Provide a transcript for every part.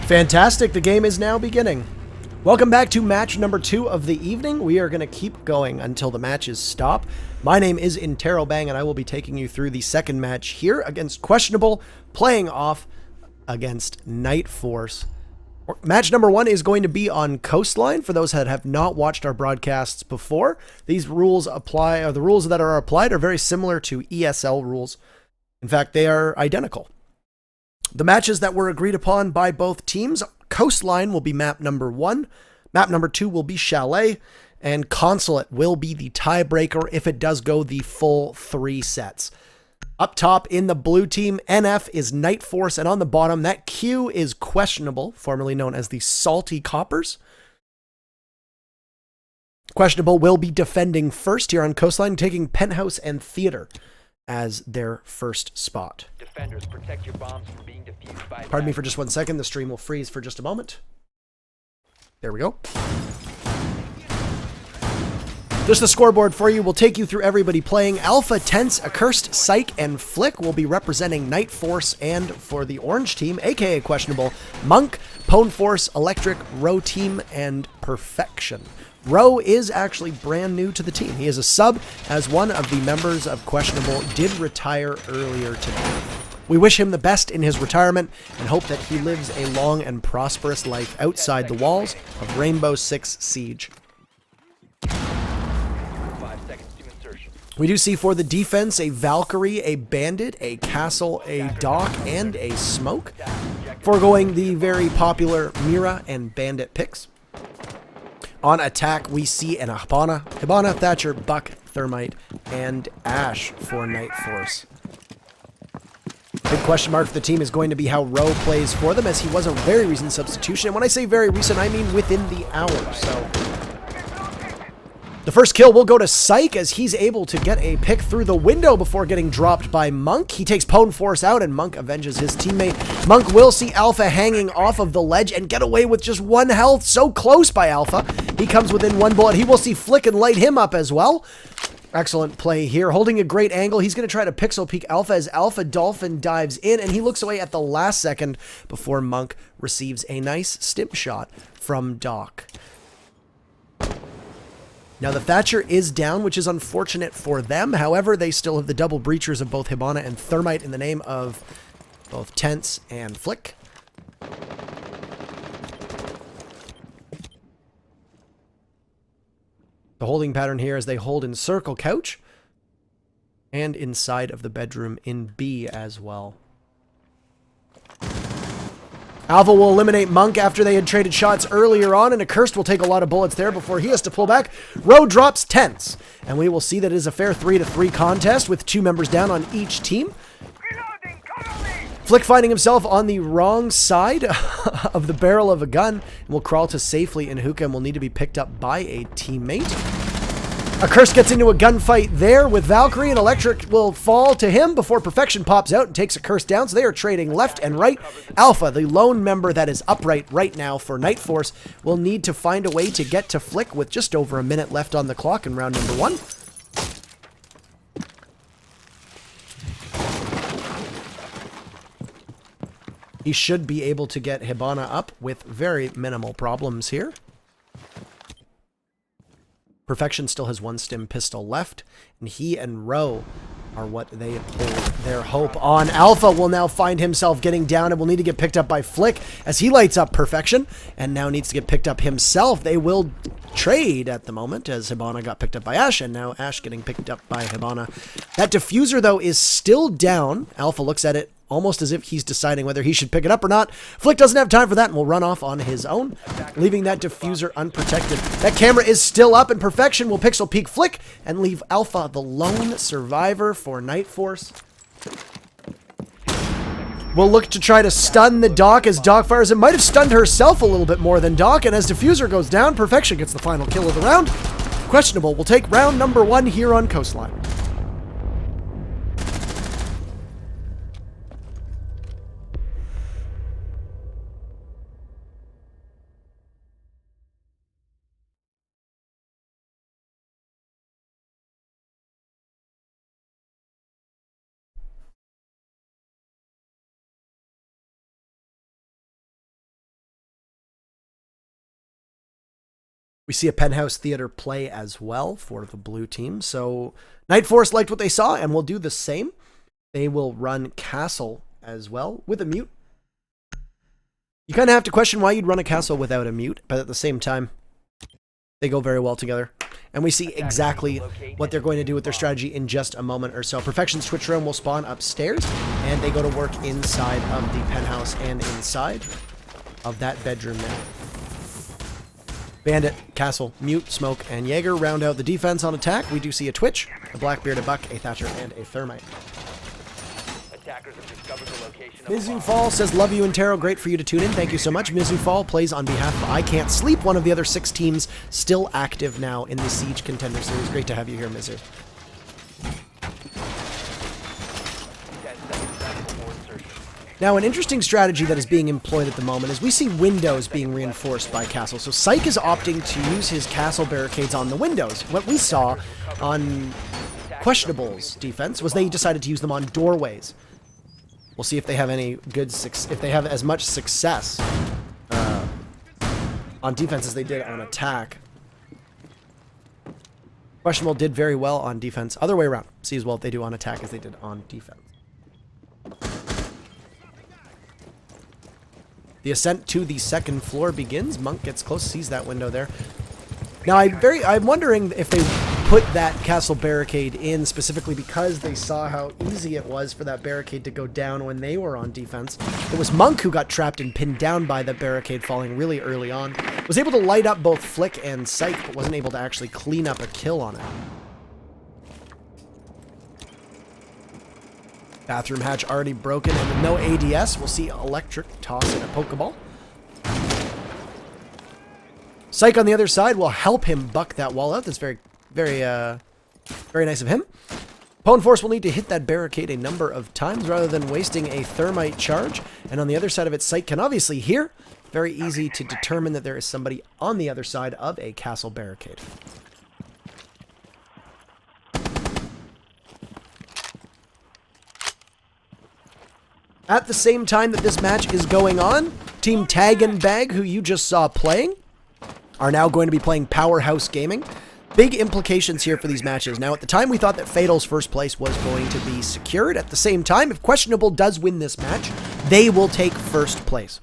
Fantastic. The game is now beginning. Welcome back to match number 2 of the evening. We are going to keep going until the matches stop. My name is Interrobang, and I will be taking you through the second match here against Questionable, playing off against NightForce. Match number 1 is going to be on Coastline. For those that have not watched our broadcasts before, these rules apply, or the rules that are applied are very similar to ESL rules. In fact, they are identical. The matches that were agreed upon by both teams, Coastline will be map number 1, map number 2 will be Chalet, and Consulate will be the tiebreaker if it does go the full 3 sets. Up top in the blue team, NF is NightForce, and on the bottom, that Q is Questionable, formerly known as the Salty Coppers. Questionable will be defending first here on Coastline, taking Penthouse and Theater as their first spot. Defenders, protect your bombs from being defused by... Pardon me for just 1 second. The stream will freeze for just a moment. There we go. Just the scoreboard for you. We'll take you through everybody playing. Alpha, Tense, Accursed, Psych, and Flick will be representing NightForce, and for the orange team, aka Questionable, Monk, Poneforce, Electric, Row Team, and Perfection. Row is actually brand new to the team. He is a sub, as one of the members of Questionable did retire earlier today. We wish him the best in his retirement and hope that he lives a long and prosperous life outside the walls of Rainbow Six Siege. 5 seconds to insertion. We do see for the defense a Valkyrie, a Bandit, a Castle, a Doc, and a Smoke, foregoing the very popular Mira and Bandit picks. On attack, we see an Hibana, Thatcher, Buck, Thermite, and Ash for NightForce. Big question mark for the team is going to be how Rowe plays for them, as he was a very recent substitution. And when I say very recent, I mean within the hour. So the first kill will go to Psych, as he's able to get a pick through the window before getting dropped by Monk. He takes Poneforce out, and Monk avenges his teammate. Monk will see Alpha hanging off of the ledge and get away with just 1 health. So close by Alpha. He comes within 1 bullet. He will see Flick and light him up as well. Excellent play here. Holding a great angle. He's going to try to pixel peek Alpha as Alpha Dolphin dives in, and he looks away at the last second before Monk receives a nice stim shot from Doc. Now, the Thatcher is down, which is unfortunate for them. However, they still have the double breachers of both Hibana and Thermite in the name of both Tense and Flick. The holding pattern here is they hold in circle couch and inside of the bedroom in B as well. Alpha will eliminate Monk after they had traded shots earlier on, and Accursed will take a lot of bullets there before he has to pull back. Rowe drops Tense, and we will see that it is a fair 3-3 contest with 2 members down on each team. Flick finding himself on the wrong side of the barrel of a gun and will crawl to safely in hookah and will need to be picked up by a teammate. Accursed gets into a gunfight there with Valkyrie, and Electric will fall to him before Perfection pops out and takes Accursed down, so they are trading left and right. Alpha, the lone member that is upright right now for NightForce, will need to find a way to get to Flick with just over a minute left on the clock in round number 1. He should be able to get Hibana up with very minimal problems here. Perfection still has 1 stim pistol left, and he and Rowe are what they hold their hope on. Alpha will now find himself getting down and will need to get picked up by Flick as he lights up Perfection and now needs to get picked up himself. They will trade at the moment as Hibana got picked up by Ash, and now Ash getting picked up by Hibana. That diffuser, though, is still down. Alpha looks at it almost as if he's deciding whether he should pick it up or not. Flick doesn't have time for that and will run off on his own, leaving that diffuser unprotected. That camera is still up, and Perfection will pixel peek Flick and leave Alpha the lone survivor for NightForce. We'll look to try to stun the Doc as Doc fires. It might have stunned herself a little bit more than Doc, and as diffuser goes down, Perfection gets the final kill of the round. Questionable will take round number 1 here on Coastline. We see a penthouse theater play as well for the blue team. So NightForce liked what they saw and will do the same. They will run castle as well with a mute. You kind of have to question why you'd run a castle without a mute, but at the same time, they go very well together. And we see exactly what they're going to do with their strategy in just a moment or so. Perfection's Twitch room will spawn upstairs, and they go to work inside of the penthouse and inside of that bedroom there. Bandit, Castle, Mute, Smoke, and Jaeger round out the defense on attack. We do see a Twitch, a Black-Bearded Buck, a Thatcher, and a Thermite. Attackers have discovered the location of Mizu Fall says, love you and Taro, great for you to tune in. Thank you so much. Mizu Fall plays on behalf of I Can't Sleep, one of the other 6 teams still active now in the Siege Contender Series. Great to have you here, Mizu. 10 seconds left before insertion. Now, an interesting strategy that is being employed at the moment is we see windows being reinforced by Castle. So Psych is opting to use his Castle barricades on the windows. What we saw on Questionable's defense was they decided to use them on doorways. We'll see if they have any good if they have as much success on defense as they did on attack. Questionable did very well on defense. Other way around. See as well if they do on attack as they did on defense. The ascent to the second floor begins. Monk gets close, sees that window there. Now, I'm wondering if they put that castle barricade in specifically because they saw how easy it was for that barricade to go down when they were on defense. It was Monk who got trapped and pinned down by the barricade falling really early on. Was able to light up both Flick and Psych, but wasn't able to actually clean up a kill on it. Bathroom hatch already broken, and with no ADS, we'll see Electric toss in a Pokeball. Psych on the other side will help him buck that wall out. That's very nice of him. Pwn Force will need to hit that barricade a number of times rather than wasting a Thermite charge. And on the other side of it, Psych can obviously hear. Very easy to determine that there is somebody on the other side of a castle barricade. At the same time that this match is going on, Team Tag and Bag, who you just saw playing, are now going to be playing Powerhouse Gaming. Big implications here for these matches. Now, at the time, we thought that Fatal's first place was going to be secured. At the same time, if Questionable does win this match, they will take first place.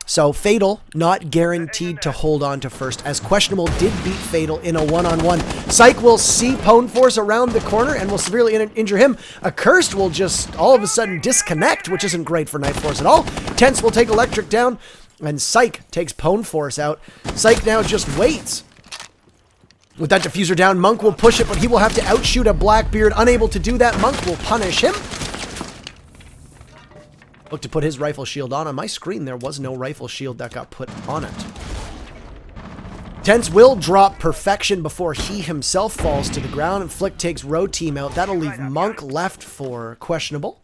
So, Fatal not guaranteed to hold on to first, as Questionable did beat Fatal in a one-on-one. Psych will see Pwn Force around the corner and will severely injure him. Accursed will just all of a sudden disconnect, which isn't great for NightForce at all. Tense will take Electric down, and Psych takes Pwn Force out. Psych now just waits. With that diffuser down, Monk will push it, but he will have to outshoot a Blackbeard. Unable to do that, Monk will punish him. Look to put his rifle shield on. On my screen, there was no rifle shield that got put on it. Tense will drop Perfection before he himself falls to the ground, and Flick takes Road Team out. That'll leave Monk left for Questionable.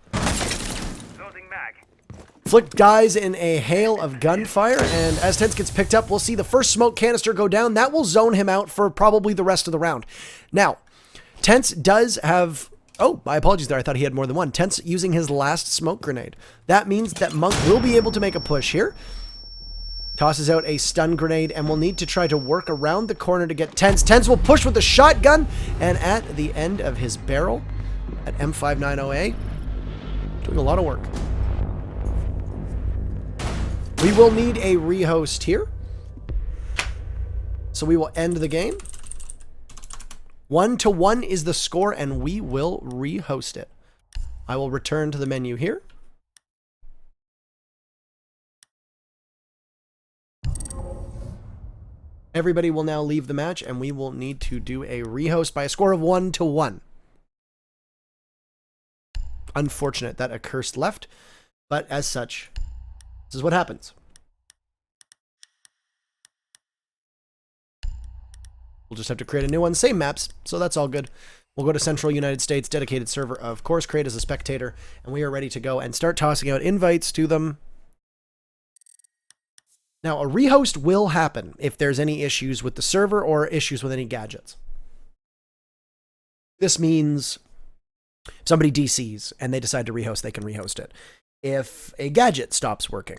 Flick dies in a hail of gunfire, and as Tense gets picked up, we'll see the first smoke canister go down. That will zone him out for probably the rest of the round. Now, Tense does have... Oh, my apologies there. I thought he had more than one. Tense using his last smoke grenade. That means that Monk will be able to make a push here. Tosses out a stun grenade and will need to try to work around the corner to get Tense. Tense will push with a shotgun, and at the end of his barrel at M590A, doing a lot of work. We will need a rehost here. So we will end the game. 1-1 is the score, and we will rehost it. I will return to the menu here. Everybody will now leave the match, and we will need to do a rehost by a score of 1-1. Unfortunate that Accursed left, but as such, this is what happens. We'll just have to create a new one. Same maps, so that's all good. We'll go to Central United States, dedicated server, of course, create as a spectator, and we are ready to go and start tossing out invites to them. Now, a rehost will happen if there's any issues with the server or issues with any gadgets. This means if somebody DCs and they decide to rehost, they can rehost it. If a gadget stops working,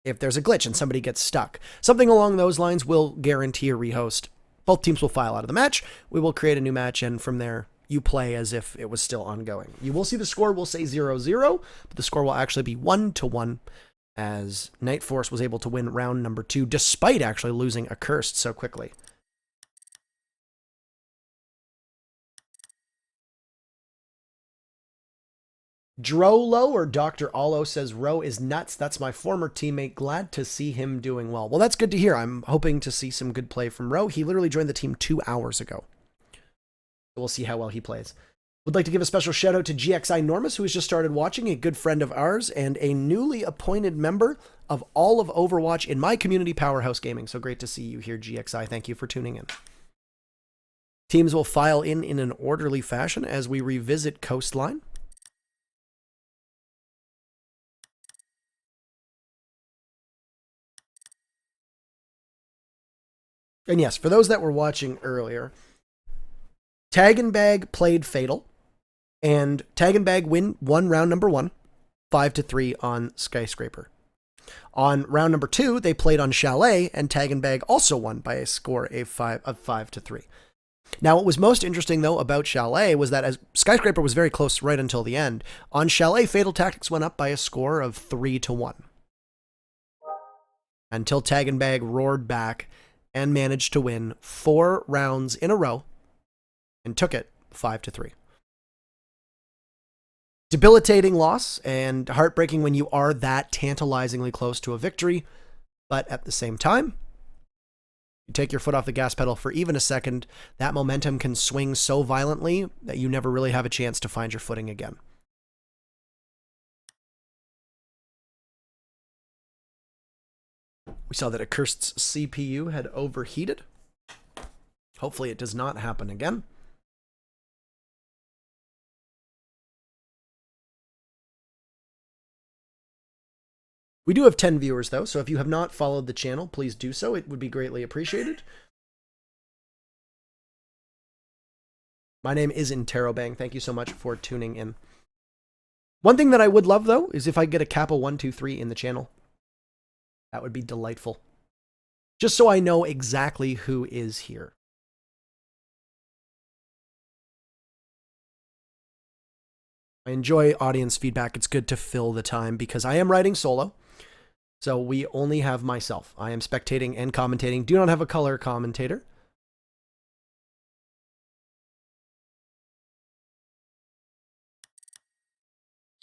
if there's a glitch and somebody gets stuck. Something along those lines will guarantee a rehost. Both teams will file out of the match. We will create a new match, and from there, you play as if it was still ongoing. You will see the score will say 0-0, but the score will actually be 1-1, as NightForce was able to win round number 2, despite actually losing a Cursed so quickly. Drolo or Dr. Allo says, Ro is nuts. That's my former teammate. Glad to see him doing well. Well, that's good to hear. I'm hoping to see some good play from Ro. He literally joined the team 2 hours ago. We'll see how well he plays. Would like to give a special shout out to GXI Normus, who has just started watching, a good friend of ours and a newly appointed member of all of Overwatch in my community, Powerhouse Gaming. So great to see you here, GXI. Thank you for tuning in. Teams will file in an orderly fashion as we revisit Coastline. And yes, for those that were watching earlier, Tag and Bag played Fatal, and Tag and Bag won round number 1, 5-3 on Skyscraper. On round number 2, they played on Chalet, and Tag and Bag also won by a score of 5-3. Now, what was most interesting, though, about Chalet was that as Skyscraper was very close right until the end, on Chalet, Fatal Tactics went up by a score of 3-1. Until Tag and Bag roared back and managed to win 4 rounds in a row and took it 5-3. Debilitating loss and heartbreaking when you are that tantalizingly close to a victory, but at the same time, you take your foot off the gas pedal for even a second, that momentum can swing so violently that you never really have a chance to find your footing again. We saw that a Cursed CPU had overheated. Hopefully it does not happen again. We do have 10 viewers, though, so if you have not followed the channel, please do so. It would be greatly appreciated. My name is Interrobang. Thank you so much for tuning in. One thing that I would love, though, is if I get a Kappa 123 in the channel. That would be delightful. Just so I know exactly who is here. I enjoy audience feedback. It's good to fill the time because I am writing solo. So we only have myself. I am spectating and commentating. Do not have a color commentator.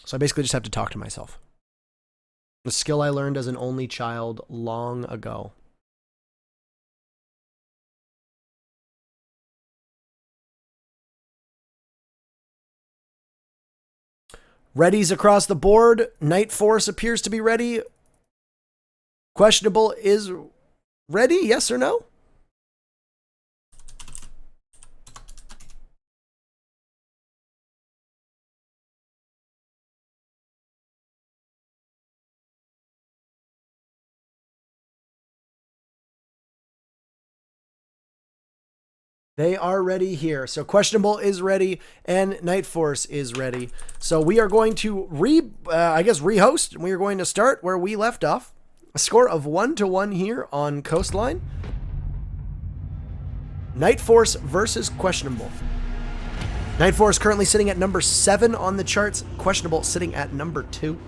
So I basically just have to talk to myself. A skill I learned as an only child long ago. Readies across the board. NightForce appears to be ready. Questionable is ready, yes or no? They are ready here. So Questionable is ready and NightForce is ready. So we are going to rehost. We are going to start where we left off. A score of 1-1 here on Coastline. NightForce versus Questionable. NightForce currently sitting at number 7 on the charts. Questionable sitting at number 2.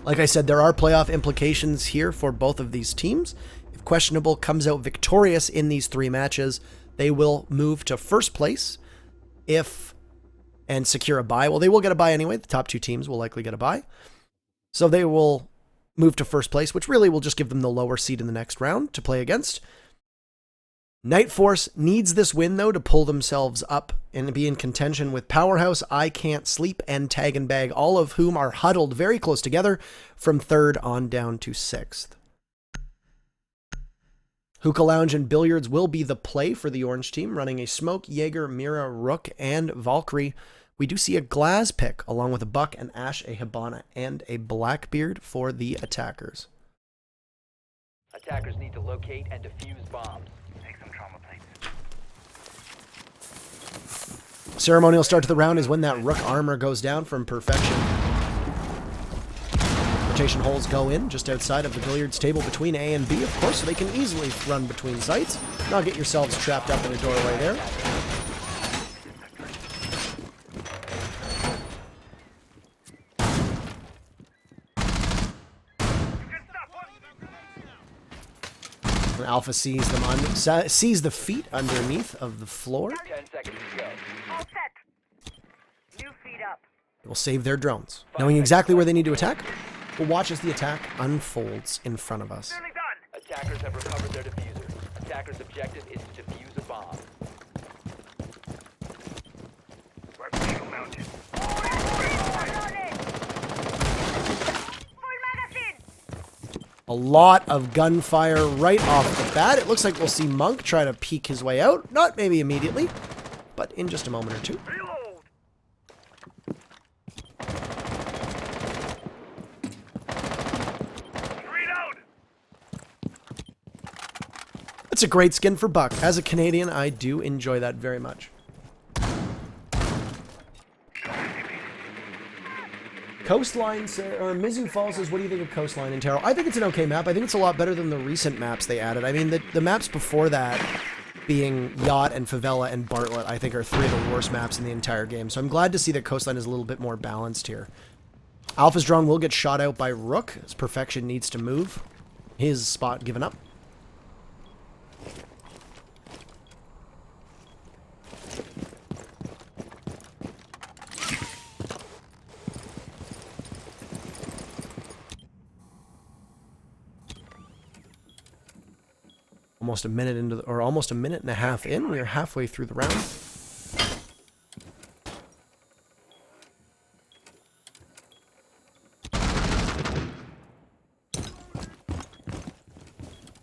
Like I said, there are playoff implications here for both of these teams. If Questionable comes out victorious in these 3 matches, they will move to first place and secure a bye. Well, they will get a bye anyway. The top 2 teams will likely get a bye. So they will move to first place, which really will just give them the lower seed in the next round to play against. NightForce needs this win, though, to pull themselves up and be in contention with Powerhouse, I Can't Sleep, and Tag and Bag, all of whom are huddled very close together from 3rd on down to 6th. Hookah Lounge and Billiards will be the play for the orange team, running a Smoke, Jaeger, Mira, Rook, and Valkyrie. We do see a Glaz pick, along with a Buck, an Ash, a Hibana, and a Blackbeard for the attackers. Attackers need to locate and defuse bombs. Take some trauma plates. Ceremonial start to the round is when that Rook armor goes down from Perfection. Teleportation holes go in just outside of the billiards table between A and B, of course, so they can easily run between sites. Not get yourselves trapped up in a doorway there. And Alpha sees them sees the feet underneath of the floor. 10 seconds to go. All set. New feet up. We'll save their drones. Knowing exactly where they need to attack, we'll watch as the attack unfolds in front of us. Nearly done. Attackers have recovered their diffuser. Attackers' objective is to defuse a bomb. Full magazine. A lot of gunfire right off the bat. It looks like we'll see Monk try to peek his way out. Not maybe immediately, but in just a moment or two. Reload. Reload. It's a great skin for Buck. As a Canadian, I do enjoy that very much. Coastline, or Mizu Falls says, what do you think of Coastline in Terrell? I think it's an okay map. I think it's a lot better than the recent maps they added. I mean, the maps before that, being Yacht and Favela and Bartlett, I think are three of the worst maps in the entire game. So I'm glad to see that Coastline is a little bit more balanced here. Alpha's drone will get shot out by Rook, as Perfection needs to move. His spot given up. Almost a minute into, or almost a minute and a half in. We are halfway through the round.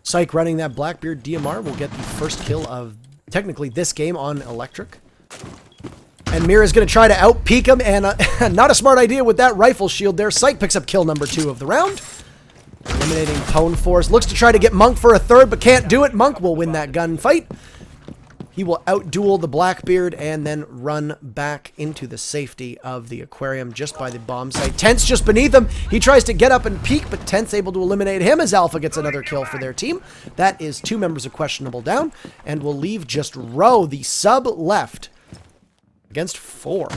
Psych running that Blackbeard DMR will get the first kill of, technically, this game on Electric. And Mira's going to try to out-peek him, and not a smart idea with that rifle shield there. Psych picks up kill number 2 of the round. Eliminating Pwn Force. Looks to try to get Monk for a third, but can't do it. Monk will win that gunfight. He will out-duel the Blackbeard and then run back into the safety of the aquarium just by the bomb site. Tent's just beneath him. He tries to get up and peek, but Tent's able to eliminate him as Alpha gets another kill for their team. That is 2 members of Questionable down, and will leave just Roe, the sub, left against 4.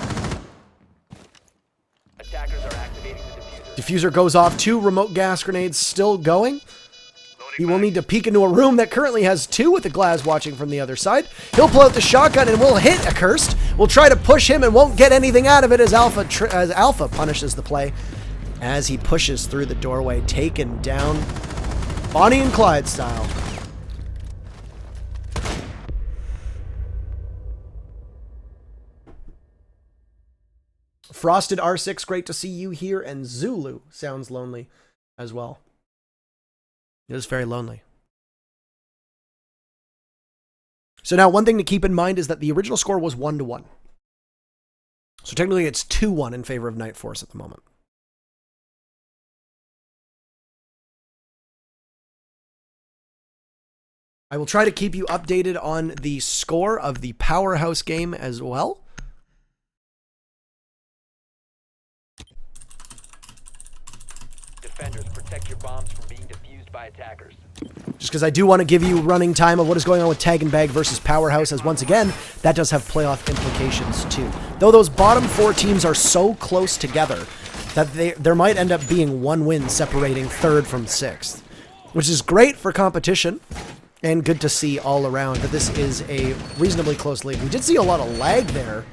Attackers are activating the diffuser. Diffuser goes off. 2 remote gas grenades still going. He will need to peek into a room that currently has 2 with the Glaz watching from the other side. He'll pull out the shotgun and will hit Accursed. We'll try to push him and won't get anything out of it as Alpha punishes the play as he pushes through the doorway, taken down Bonnie and Clyde style. Frosted R6, great to see you here, and Zulu sounds lonely as well. It is very lonely. So now one thing to keep in mind is that the original score was 1-1. So technically it's 2-1 in favor of NightForce at the moment. I will try to keep you updated on the score of the Powerhouse game as well. Defenders, protect your bombs from being defused by attackers. Just because I do want to give you running time of what is going on with Tag and Bag versus Powerhouse, as once again, that does have playoff implications too. Though those bottom 4 teams are so close together that there might end up being 1 win separating 3rd from 6th, which is great for competition and good to see all around that this is a reasonably close league. We did see a lot of lag there.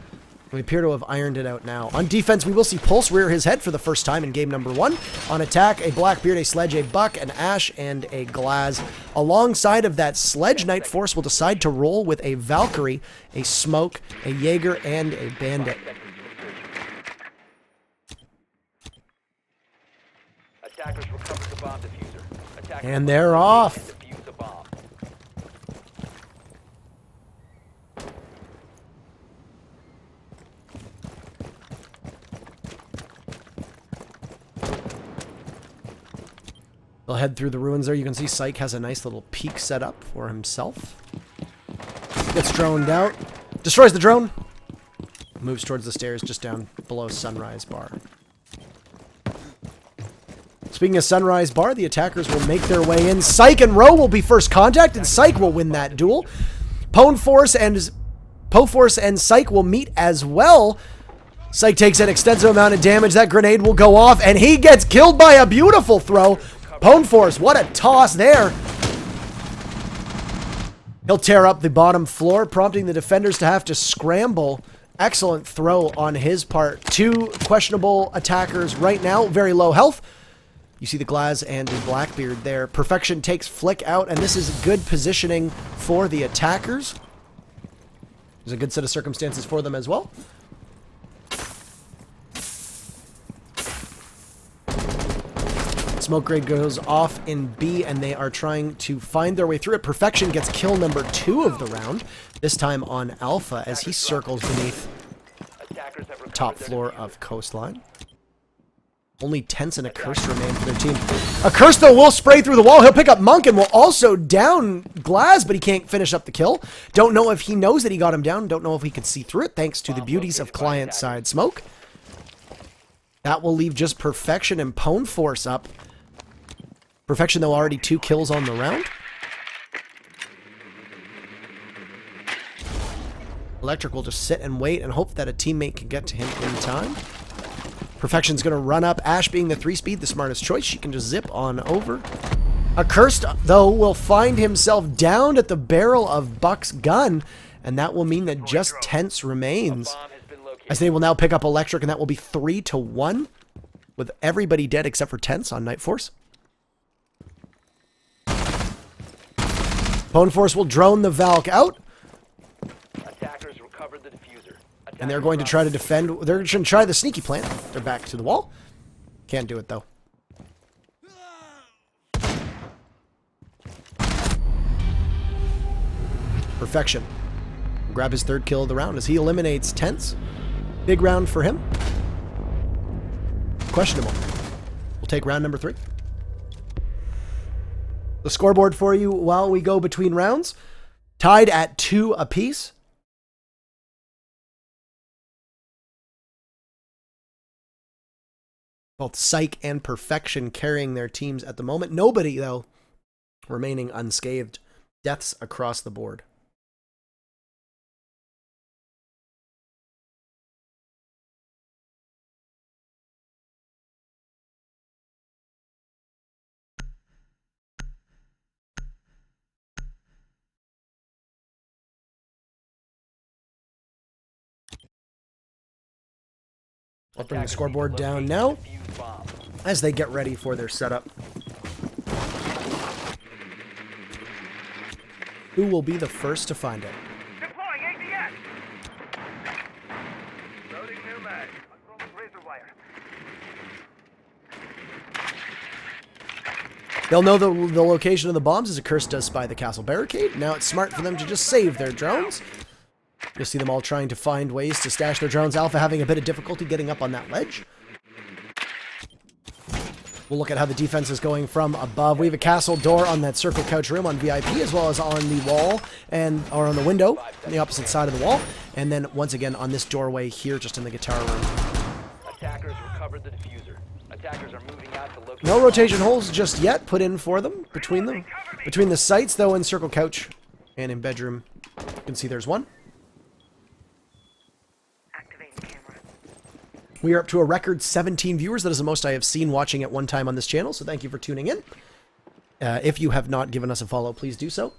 We appear to have ironed it out now. On defense, we will see Pulse rear his head for the first time in game number 1. On attack, a Blackbeard, a Sledge, a Buck, an Ash, and a Glaz. Alongside of that Sledge, NightForce will decide to roll with a Valkyrie, a Smoke, a Jaeger, and a Bandit. Attackers recovered the bomb diffuser. Attackers And they're off. defuse the bomb. They'll head through the ruins there. You can see Psych has a nice little peek set up for himself. Gets droned out. Destroys the drone. Moves towards the stairs just down below Sunrise Bar. Speaking of Sunrise Bar, the attackers will make their way in. Psych and Rowe will be first contact, and Psych will win that duel. Poforce and Psych will meet as well. Psych takes an extensive amount of damage. That grenade will go off, and he gets killed by a beautiful throw. Poforce, what a toss there. He'll tear up the bottom floor, prompting the defenders to have to scramble. Excellent throw on his part. Two questionable attackers right now, very low health. You see the Glaz and the Blackbeard there. Perfection takes Flick out, and this is good positioning for the attackers. There's a good set of circumstances for them as well. Smoke grade goes off in B, and they are trying to find their way through it. Perfection gets kill number 2 of the round, this time on Alpha as he circles beneath top floor of Coastline. Only Tense and Accursed remain for their team. Accursed, though, will spray through the wall. He'll pick up Monk and will also down Glaz, but he can't finish up the kill. Don't know if he knows that he got him down. Don't know if he can see through it, thanks to the beauties of client-side smoke. That will leave just Perfection and Poforce up. Perfection, though, already 2 kills on the round. Electric will just sit and wait and hope that a teammate can get to him in time. Perfection's going to run up. Ash being the 3-speed, the smartest choice. She can just zip on over. Accursed, though, will find himself down at the barrel of Buck's gun, and that will mean that just Tense remains. As they will now pick up Electric, and that will be 3-1, with everybody dead except for Tense on NightForce. Poforce will drone the Valk out. Attackers recovered the diffuser. And they're going to try to defend. They're going to try the sneaky plant. They're back to the wall. Can't do it, though. Perfection. Grab his 3rd kill of the round as he eliminates Tense. Big round for him. Questionable. We'll take round number 3. The scoreboard for you while we go between rounds. Tied at 2 apiece. Both Psych and Perfection carrying their teams at the moment. Nobody, though, remaining unscathed. Deaths across the board. I'll bring the scoreboard down now as they get ready for their setup. Who will be the first to find it? Deploying ADS. Loading new mag. Unrolling razor wire. They'll know the location of the bombs as Accursed does spy the castle barricade. Now it's smart for them to just save their drones. You'll see them all trying to find ways to stash their drones. Alpha having a bit of difficulty getting up on that ledge. We'll look at how the defense is going from above. We have a castle door on that circle couch room on VIP, as well as on the wall or on the window on the opposite side of the wall. And then once again on this doorway here, just in the guitar room. Attackers recovered the diffuser. Attackers are moving out to locate. No rotation holes just yet put in for them between them. Between the sites, though, in circle couch and in bedroom, you can see there's one. We are up to a record 17 viewers. That is the most I have seen watching at one time on this channel, so thank you for tuning in. If you have not given us a follow, please do so.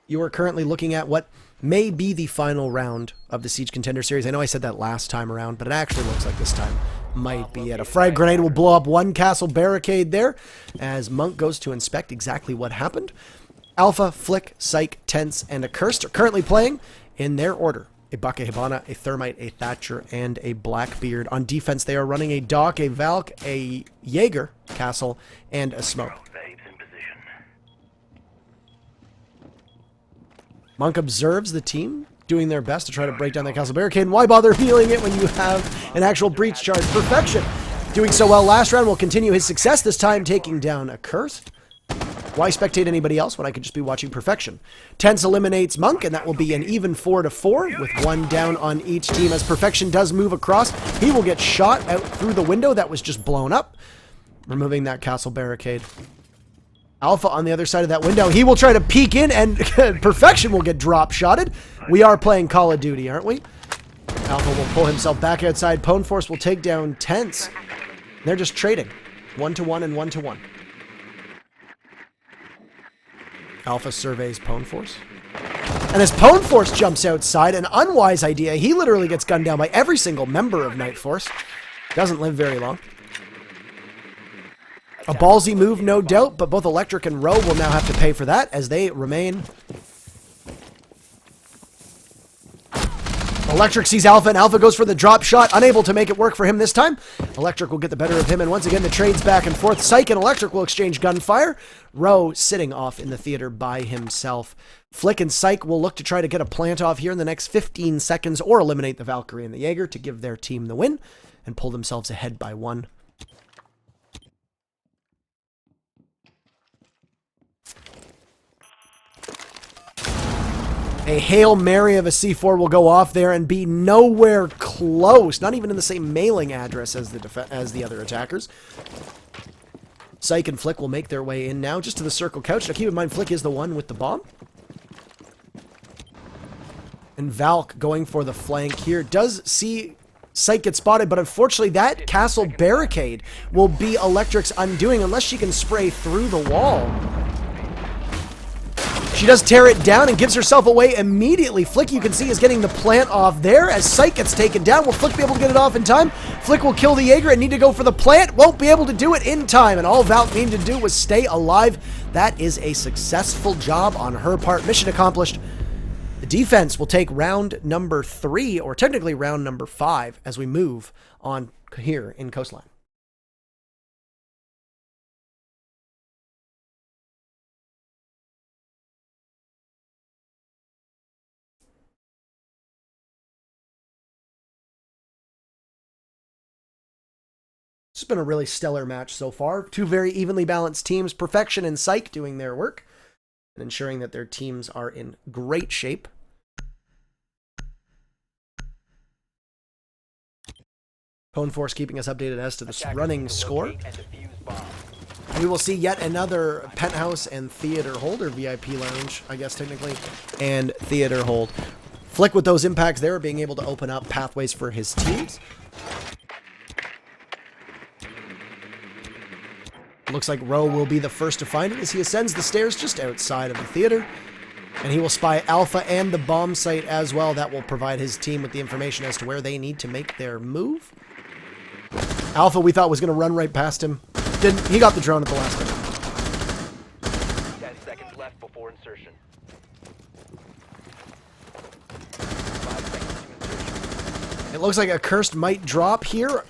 You are currently looking at what may be the final round of the Siege Contender Series. I know I said that last time around, but it actually looks like this time might be it. A frag grenade will blow up one castle barricade there as Monk goes to inspect exactly what happened. Alpha, Flick, Psych, Tense, and Accursed are currently playing in their order. A Buck, a Hibana, a Thermite, a Thatcher, and a Blackbeard. On defense, they are running a Doc, a Valk, a Jaeger castle, and a Smoke. Monk observes the team doing their best to try to break down that castle barricade. And why bother healing it when you have an actual breach charge? Perfection. Doing so well last round will continue his success, this time taking down Accursed. Why spectate anybody else when I could just be watching Perfection? Tense eliminates Monk, and that will be an even 4-4, with one down on each team. As Perfection does move across, he will get shot out through the window that was just blown up. removing that castle barricade. Alpha on the other side of that window. He will try to peek in, and Perfection will get drop-shotted. We are playing Call of Duty, aren't we? Alpha will pull himself back outside. Pwn Force will take down Tense. They're just trading. 1-to-1 and 1-to-1. Alpha surveys Pwn Force. And as Pwn Force jumps outside, an unwise idea. He literally gets gunned down by every single member of NightForce. Doesn't live very long. A ballsy move, no doubt, but both Electric and Roe will now have to pay for that as they remain. Electric sees Alpha, and Alpha goes for the drop shot, unable to make it work for him this time. Electric will get the better of him, and once again the trade's back and forth. Psych and Electric will exchange gunfire. Roe sitting off in the theater by himself. Flick and Psych will look to try to get a plant off here in the next 15 seconds or eliminate the Valkyrie and the Jaeger to give their team the win and pull themselves ahead by 1. A Hail Mary of a C4 will go off there and be nowhere close, not even in the same mailing address as the other attackers. Psych and Flick will make their way in now, just to the circle couch. Now keep in mind, Flick is the one with the bomb. And Valk going for the flank here. Does see Psych get spotted, but unfortunately that castle barricade will be Electric's undoing unless she can spray through the wall. She does tear it down and gives herself away immediately. Flick, you can see, is getting the plant off there as Psych gets taken down. Will Flick be able to get it off in time? Flick will kill the Jaeger and need to go for the plant. Won't be able to do it in time. And all Valk needed to do was stay alive. That is a successful job on her part. Mission accomplished. The defense will take round number 3, or technically round number 5, as we move on here in Coastline. It's been a really stellar match so far. 2 very evenly balanced teams. Perfection and Psych doing their work and ensuring that their teams are in great shape. Pwn Force keeping us updated as to this running score. We will see yet another penthouse and theater hold, or VIP lounge, I guess technically, and theater hold. Flick with those impacts there, being able to open up pathways for his teams. Looks like Roe will be the first to find it as he ascends the stairs just outside of the theater. And he will spy Alpha and the bomb site as well. That will provide his team with the information as to where they need to make their move. Alpha, we thought, was going to run right past him. Didn't. He got the drone at the last minute. 10 seconds left before insertion. 5 seconds to insertion. It looks like a Cursed might drop here.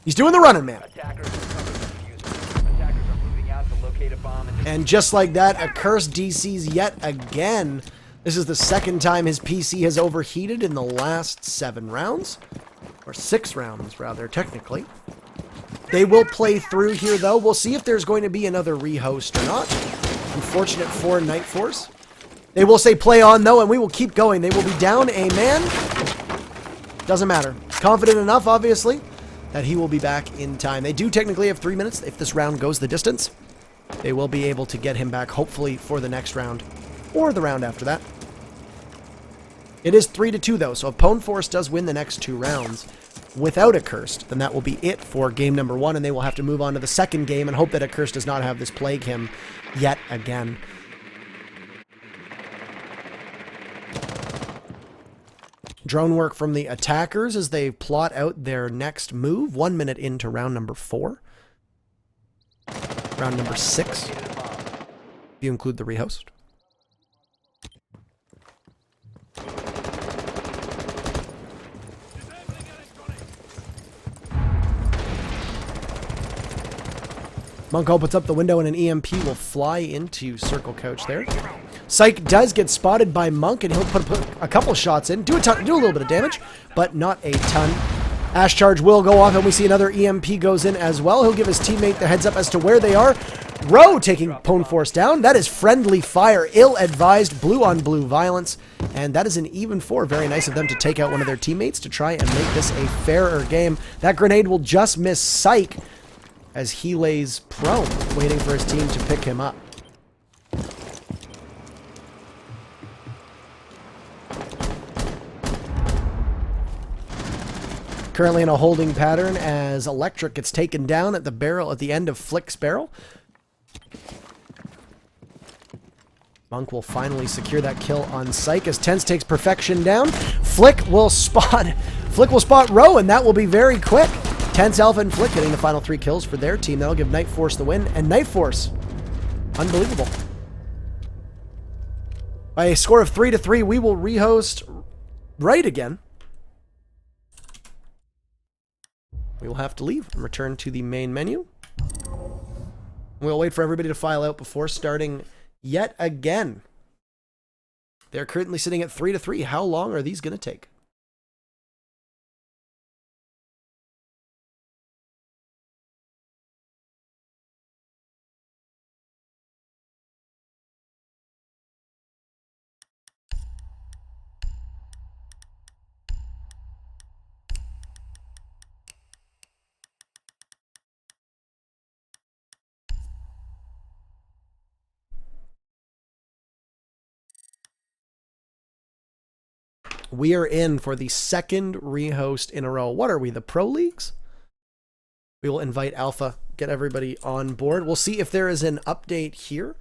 He's doing the running man. Attackers recovered the diffuser. Attackers are moving out to locate a bomb And just like that, a Cursed DCs yet again. This is the second time his PC has overheated in the last 7 rounds. Or 6 rounds, rather, technically. They will play through here, though. We'll see if there's going to be another rehost or not. Unfortunate for NightForce. They will say play on, though, and we will keep going. They will be down a man. Doesn't matter. Confident enough, obviously, that he will be back in time. They do technically have 3 minutes if this round goes the distance. They will be able to get him back, hopefully, for the next round. Or the round after that. It is 3-2, though, so if Pwn Force does win the next 2 rounds without a Cursed, then that will be it for game number 1, and they will have to move on to the second game and hope that a Cursed does not have this plague him yet again. Drone work from the attackers as they plot out their next move. 1 minute into round number 4. Round number 6, if you include the rehost. Monk opens up the window and an EMP will fly into circle couch there. Psych does get spotted by Monk and he'll put a couple shots in. Do a little bit of damage, but not a ton. Ash charge will go off and we see another EMP goes in as well. He'll give his teammate the heads up as to where they are. Roe taking Pwn Force down. That is friendly fire, ill-advised, blue-on-blue violence. And that is an even 4. Very nice of them to take out one of their teammates to try and make this a fairer game. That grenade will just miss Psych. as he lays prone, waiting for his team to pick him up. Currently in a holding pattern as Electric gets taken down at the barrel at the end of Flick's barrel. Monk will finally secure that kill on Psych as Tense takes Perfection down. Flick will spot Row, and that will be very quick. Tense, Alpha, and Flick getting the final 3 kills for their team. That'll give NightForce the win, and NightForce, unbelievable. By a score of 3-3, we will rehost right again. We will have to leave and return to the main menu. We'll wait for everybody to file out before starting yet again. They're currently sitting at 3-3. How long are these going to take? We are in for the second rehost in a row. What are we, the Pro Leagues? We will invite Alpha, get everybody on board. We'll see if there is an update here.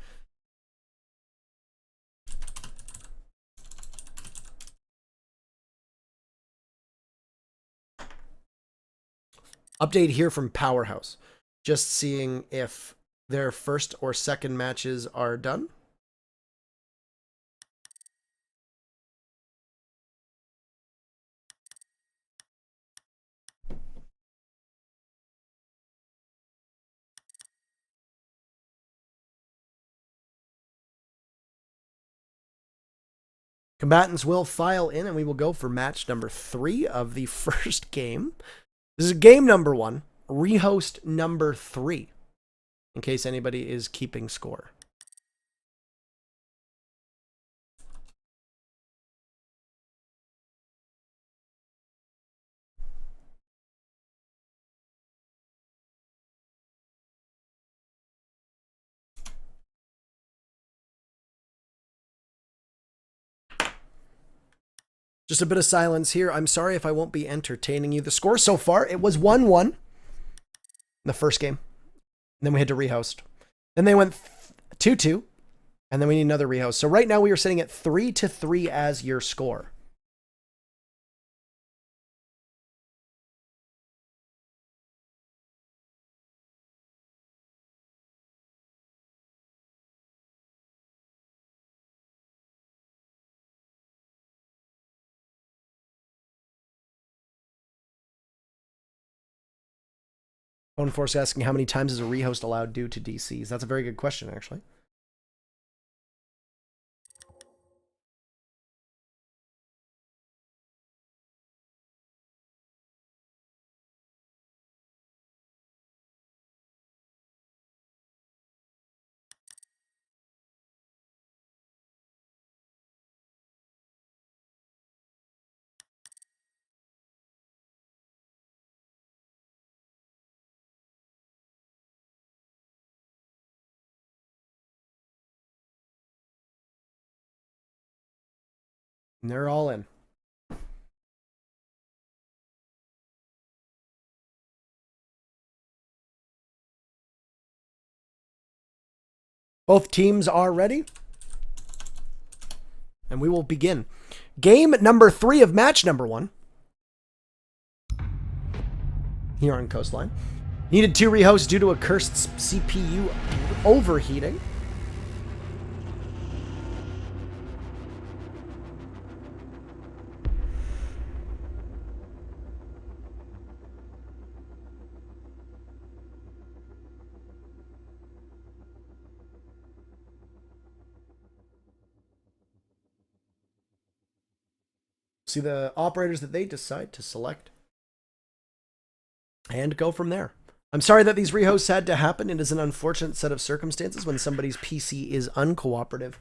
Update here from Powerhouse. Just seeing if their first or second matches are done. Combatants will file in, and we will go for match number 3 of the first game. This is game number 1, rehost number 3, in case anybody is keeping score. Just a bit of silence here. I'm sorry if I won't be entertaining you. The score so far, it was 1-1 in the first game. And then we had to rehost. Then they went 2-2, and then we need another rehost. So right now we are sitting at 3-3 as your score. NightForce asking how many times is a rehost allowed due to DCs? That's a very good question, actually. And they're all in. Both teams are ready. And we will begin. Game number 3 of match number 1. Here on Coastline. Needed 2 rehosts due to a cursed CPU overheating. See the operators that they decide to select and go from there. I'm sorry that these rehosts had to happen. It is an unfortunate set of circumstances when somebody's PC is uncooperative.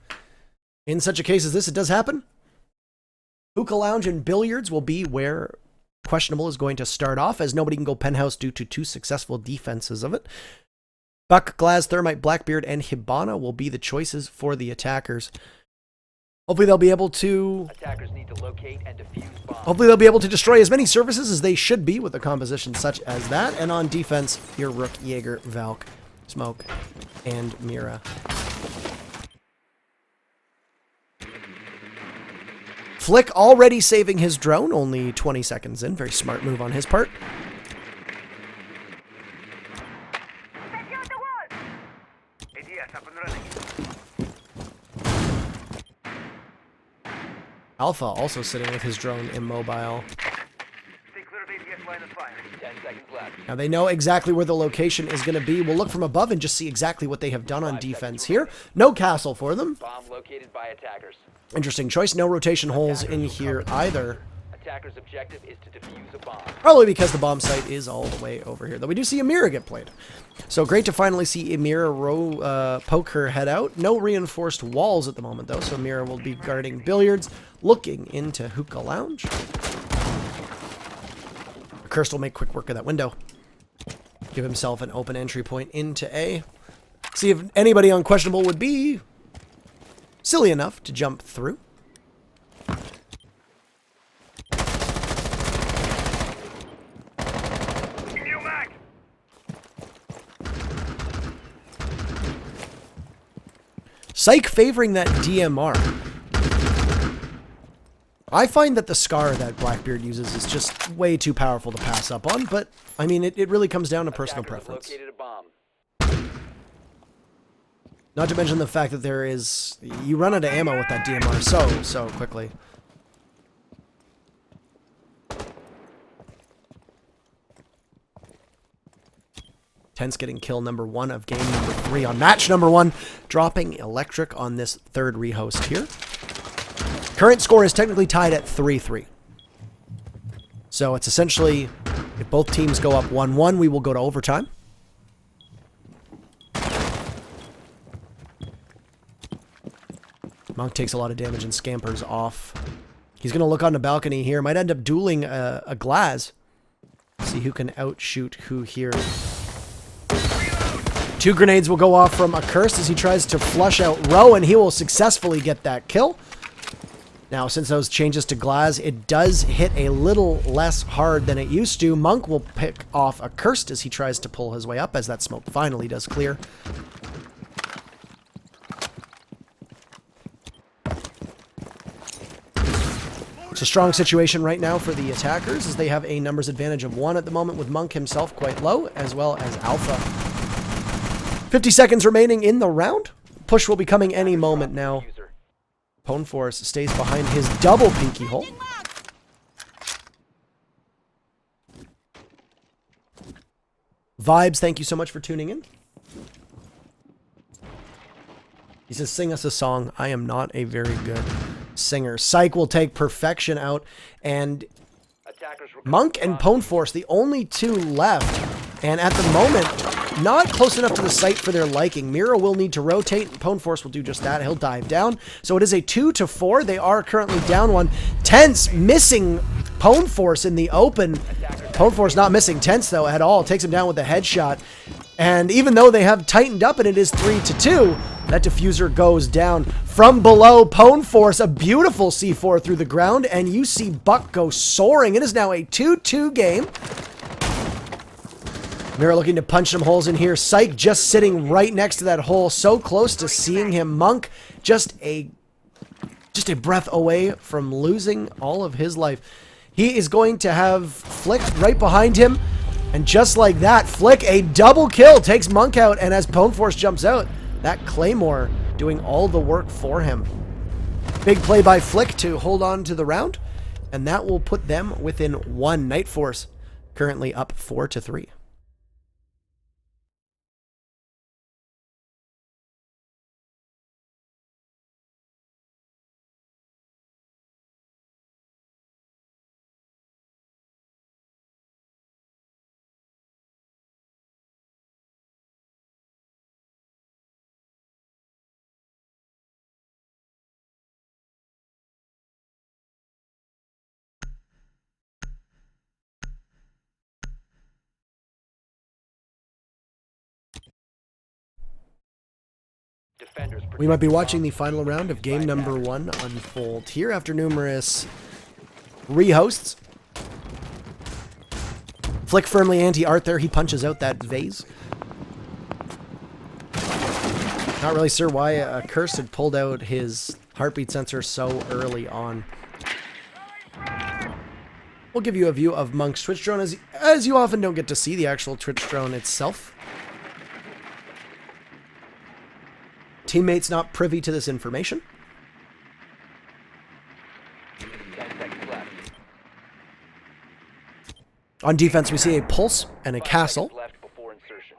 In such a case as this, it does happen. Hookah Lounge and Billiards will be where Questionable is going to start off as nobody can go penthouse due to 2 successful defenses of it. Buck, Glaz, Thermite, Blackbeard, and Hibana will be the choices for the attackers. Hopefully they'll be able to... Attackers need to locate and defuse bombs. Hopefully they'll be able to destroy as many services as they should be with a composition such as that. And on defense, your Rook, Jaeger, Valk, Smoke, and Mira. Flick already saving his drone, only 20 seconds in. Very smart move on his part. Secure the wall! ADS up and running. Alpha also sitting with his drone immobile. Stay clear of ADS line of fire. 10 seconds left. Now they know exactly where the location is going to be. We'll look from above and just see exactly what they have done on defense here. No castle for them. Bomb located by attackers. Interesting choice. No rotation holes in here either. Attacker's objective is to defuse a bomb. Probably because the bomb site is all the way over here. Though we do see Amira get played. So great to finally see Amira poke her head out. No reinforced walls at the moment though. So Amira will be guarding billiards, looking into Hookah Lounge. Cursed will make quick work of that window. Give himself an open entry point into A. See if anybody on questionable would be silly enough to jump through. New mag! Psych favoring that DMR. I find that the Scar that Blackbeard uses is just way too powerful to pass up on, but, I mean, it really comes down to personal Attackers have preference. located a bomb. Not to mention the fact that there is... You run out of ammo with that DMR so quickly. Tense getting kill number 1 of game number 3 on match number 1. Dropping electric on this third rehost here. Current score is technically tied at 3-3. So it's essentially, if both teams go up 1-1, we will go to overtime. Monk takes a lot of damage and scampers off. He's going to look on the balcony here. Might end up dueling a Glaz. See who can outshoot who here. 2 grenades will go off from Accursed as he tries to flush out Row, and he will successfully get that kill. Now, since those changes to Glaz, it does hit a little less hard than it used to. Monk will pick off Accursed as he tries to pull his way up, as that smoke finally does clear. It's a strong situation right now for the attackers, as they have a numbers advantage of 1 at the moment, with Monk himself quite low, as well as Alpha. 50 seconds remaining in the round. Push will be coming any moment now. Defuser. PwnForce stays behind his double pinky hole. Vibes, thank you so much for tuning in. He says, sing us a song. I am not a very good singer. Psych will take Perfection out, and Attackers Monk and PwnForce, the only 2 left. And at the moment, not close enough to the site for their liking. Mira will need to rotate, and PwnForce will do just that. He'll dive down. So it is a 2-4. They are currently down 1. Tense missing PwnForce in the open. PwnForce not missing Tense, though, at all. Takes him down with a headshot. And even though they have tightened up and it is 3-2, that diffuser goes down. From below, PwnForce, a beautiful C4 through the ground, and you see Buck go soaring. It is now a 2-2 game. Mira looking to punch some holes in here. Psych just sitting right next to that hole, so close to seeing him. Monk just a breath away from losing all of his life. He is going to have Flick right behind him, and just like that, Flick, a double kill, takes Monk out, and as PwnForce jumps out, that Claymore doing all the work for him. Big play by Flick to hold on to the round, and that will put them within 1. NightForce currently up 4-3. Defenders We might be protect watching the bombs. final round of game number 1 unfold here after numerous rehosts. Flick firmly anti-art there. He punches out that vase. Not really sure why Curse had pulled out his heartbeat sensor so early on. We'll give you a view of Monk's Twitch drone, as you often don't get to see the actual Twitch drone itself. Teammates not privy to this information. 10 seconds left. On defense, we see a Pulse and a 5 Castle. seconds left before insertion.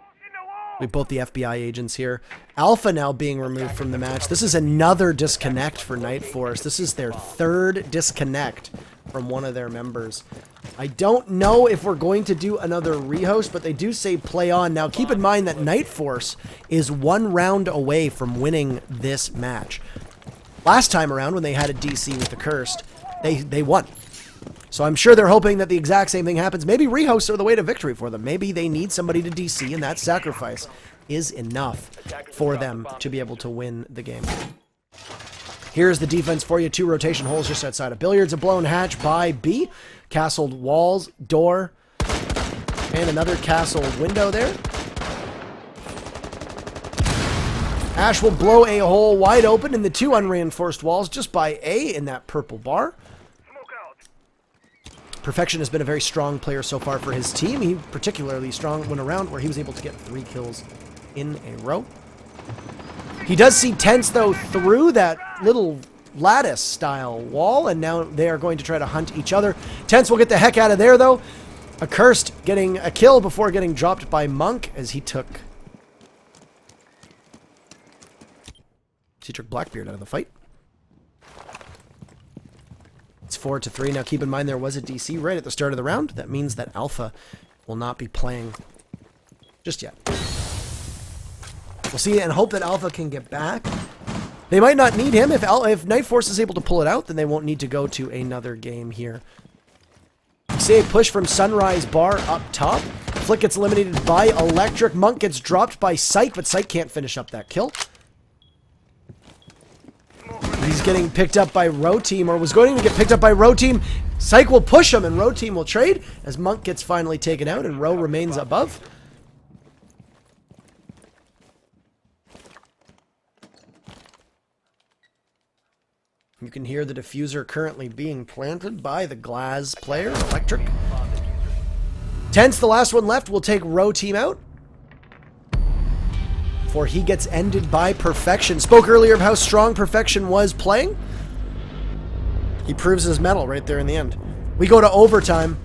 We have both the FBI agents here. Alpha now being removed from the match. This is another disconnect for NightForce. This is their 3rd disconnect from one of their members. I don't know if we're going to do another rehost, but they do say play on. Now, keep in mind that NightForce is 1 round away from winning this match. Last time around, when they had a DC with the Cursed, they won. So I'm sure they're hoping that the exact same thing happens. Maybe rehosts are the way to victory for them. Maybe they need somebody to DC, and that sacrifice is enough for them to be able to win the game. Here's the defense for you. 2 rotation holes just outside of Billiards. A blown hatch by B. Castled walls, door, and another castle window there. Ash will blow a hole wide open in the 2 unreinforced walls just by A in that purple bar. Smoke out. Perfection has been a very strong player so far for his team. He particularly strong went around where he was able to get 3 kills in a row. He does see Tense, though, through that little lattice-style wall, and now they are going to try to hunt each other. Tense will get the heck out of there, though. Accursed getting a kill before getting dropped by Monk as he took Blackbeard out of the fight. It's 4-3. Now, keep in mind there was a DC right at the start of the round. That means that Alpha will not be playing just yet. We'll see and hope that Alpha can get back. They might not need him. If NightForce is able to pull it out, then they won't need to go to another game here. You see a push from Sunrise Bar up top. Flick gets eliminated by Electric. Monk gets dropped by Psych, but Psych can't finish up that kill. He's getting picked up by Row Team, or was going to get picked up by Row Team. Psych will push him, and Row Team will trade as Monk gets finally taken out, and Row remains above. You can hear the diffuser currently being planted by the Glaz player, Electric. Tense, the last one left, will take Row Team out before he gets ended by Perfection. Spoke earlier of how strong Perfection was playing. He proves his mettle right there in the end. We go to overtime.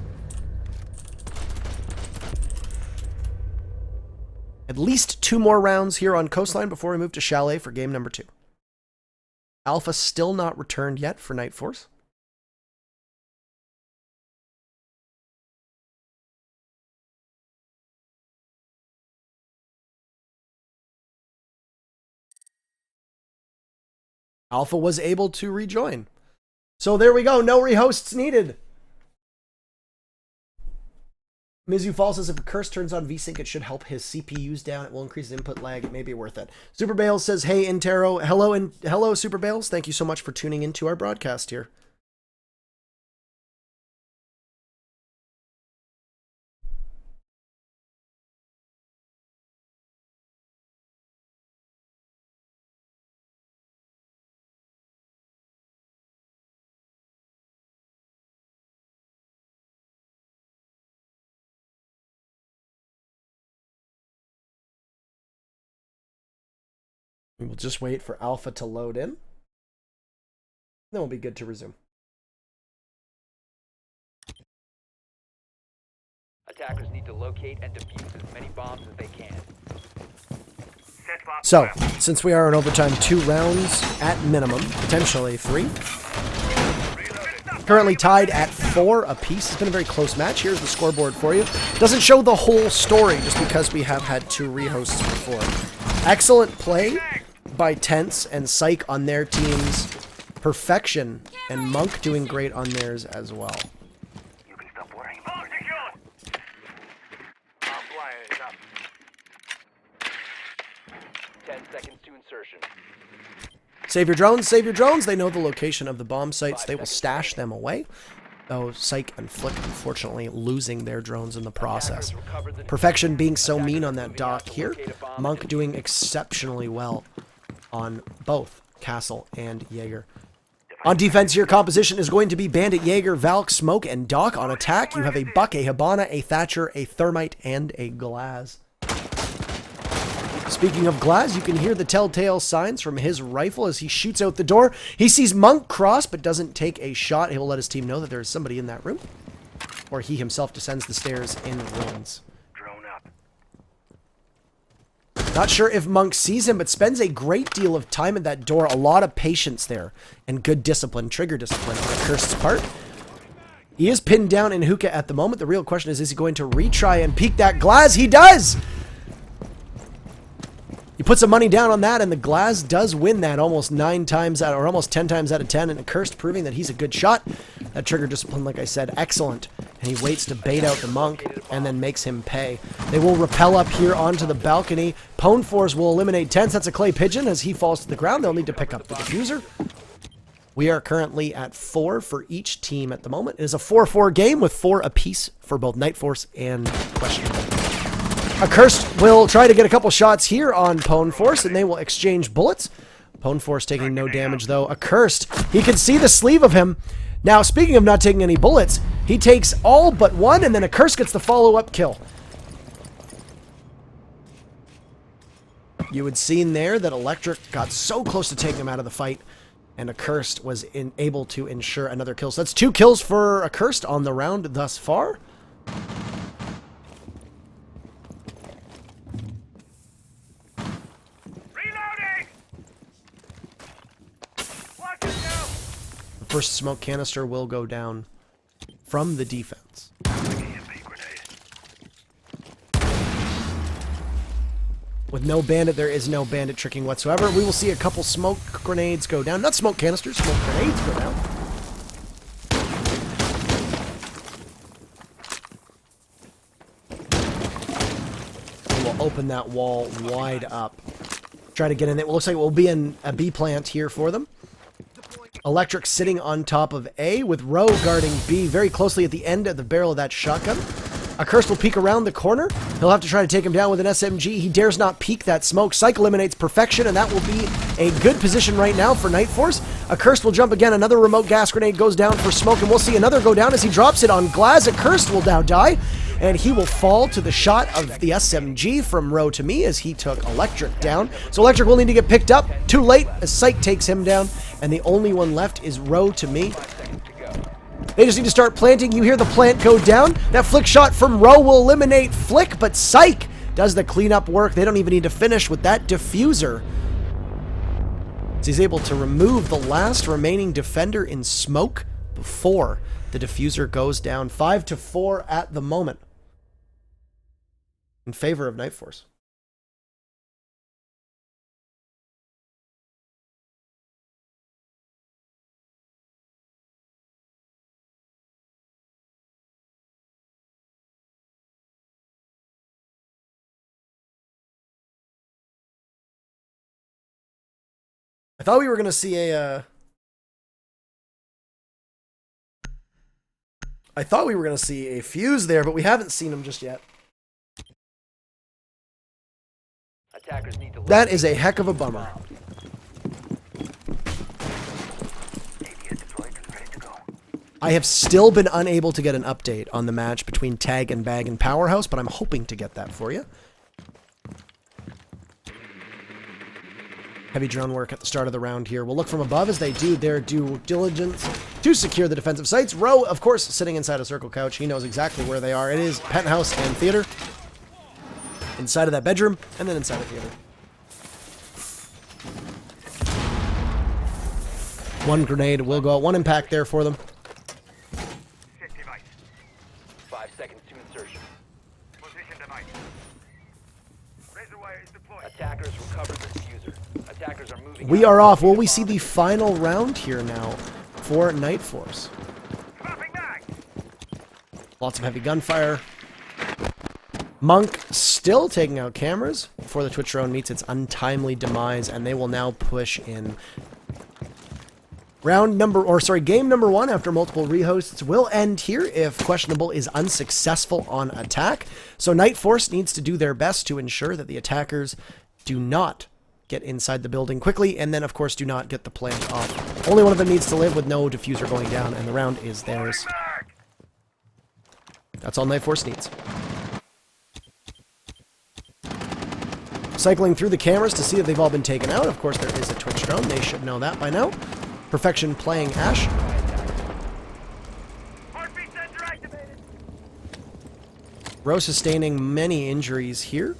At least 2 more rounds here on Coastline before we move to Chalet for game number 2. Alpha still not returned yet for NightForce. Alpha was able to rejoin. So there we go. No rehosts needed. Mizu Fall says if a Curse turns on VSync, it should help his CPUs down. It will increase his input lag. It may be worth it. Super Bales says, hey, Intero. Hello, Super Bales. Thank you so much for tuning into our broadcast here. We will just wait for Alpha to load in. Then we'll be good to resume. Attackers need to locate and defuse as many bombs as they can. Set bomb. So, since we are in overtime, 2 rounds at minimum, potentially 3. Currently tied at 4 apiece. It's been a very close match. Here's the scoreboard for you. Doesn't show the whole story just because we have had 2 rehosts before. Excellent play by Tense and Psych on their teams. Perfection and Monk doing great on theirs as well. You can stop worrying. Oh, secured. Wire is up. 10 seconds to insertion. Save your drones, save your drones. They know the location of the bomb sites. They will stash them away. Oh, Psych and Flick, unfortunately, losing their drones in the process. Perfection being so mean on that dock here. Monk doing exceptionally well on both Castle and Jaeger. On defense here, composition is going to be Bandit, Jaeger, Valk, Smoke, and Doc. On attack, you have a Buck, a Hibana, a Thatcher, a Thermite, and a Glaz. Speaking of Glaz, you can hear the telltale signs from his rifle as he shoots out the door. He sees Monk cross, but doesn't take a shot. He will let his team know that there is somebody in that room. Or he himself descends the stairs and runs. Drone up. Not sure if Monk sees him, but spends a great deal of time at that door. A lot of patience there. And good discipline, trigger discipline on Cursed's part. He is pinned down in hookah at the moment. The real question is he going to retry and peek that Glaz? He does! He puts some money down on that, and the Glaz does win that almost 9 times out, or almost 10 times out of 10, and Cursed proving that he's a good shot. That trigger discipline, like I said, excellent. And he waits to bait out the Monk, and then makes him pay. They will rappel up here onto the balcony. PwnForce will eliminate Tense. That's a Clay Pigeon. As he falls to the ground, they'll need to pick up the diffuser. We are currently at 4 for each team at the moment. It is a 4-4 game with 4 apiece for both NightForce and Questionable. Accursed will try to get a couple shots here on PwnForce, and they will exchange bullets. PwnForce taking no damage, though. Accursed, he can see the sleeve of him. Now, speaking of not taking any bullets, he takes all but 1, and then Accursed gets the follow-up kill. You had seen there that Electric got so close to taking him out of the fight, and Accursed was able to ensure another kill. So that's 2 kills for Accursed on the round thus far. First smoke canister will go down from the defense. With no bandit, there is no bandit tricking whatsoever. We will see a couple smoke grenades go down. Not smoke canisters, smoke grenades go down. We will open that wall wide up. Try to get in it. It looks like it will be in a B plant here for them. Electric sitting on top of A, with Rowe guarding B very closely at the end of the barrel of that shotgun. Accursed will peek around the corner. He'll have to try to take him down with an SMG. He dares not peek that smoke. Psych eliminates Perfection, and that will be a good position right now for NightForce. Accursed will jump again. Another remote gas grenade goes down for Smoke, and we'll see another go down as he drops it on Glaz. Accursed will now die, and he will fall to the shot of the SMG from Rowe to me as he took Electric down. So Electric will need to get picked up. Too late as Psych takes him down, and the only one left is Rowe to me. They just need to start planting. You hear the plant go down. That flick shot from Rowe will eliminate Flick, but Psych does the cleanup work. They don't even need to finish with that diffuser. So he's able to remove the last remaining defender in Smoke before the diffuser goes down. 5-4 at the moment in favor of NightForce. I thought we were going to see a, I thought we were going to see a fuse there, but we haven't seen him just yet. Attackers need to That is a heck of a bummer. I have still been unable to get an update on the match between Tag and Bag and Powerhouse, but I'm hoping to get that for you. Heavy drone work at the start of the round here. We'll look from above as they do their due diligence to secure the defensive sites. Rowe, of course, sitting inside a circle couch. He knows exactly where they are. It is penthouse and theater. Inside of that bedroom, and then inside of theater. One grenade will go out. One impact there for them. 5 seconds to insertion. Position device. Razor wire is deployed. Attackers recovered the diffuser. Attackers are moving. We are off. Will we see the final round here now for NightForce? Dropping mag. Lots of heavy gunfire. Monk still taking out cameras before the Twitch drone meets its untimely demise, and they will now push in. Game number 1 after multiple rehosts will end here if Questionable is unsuccessful on attack. So NightForce needs to do their best to ensure that the attackers do not get inside the building quickly, and then of course do not get the plant off. Only one of them needs to live with no diffuser going down, and the round is theirs. That's all NightForce needs. Cycling through the cameras to see that they've all been taken out. Of course, there is a Twitch drone. They should know that by now. Perfection playing Ash. Heartbeat sensor activated. Rowe sustaining many injuries here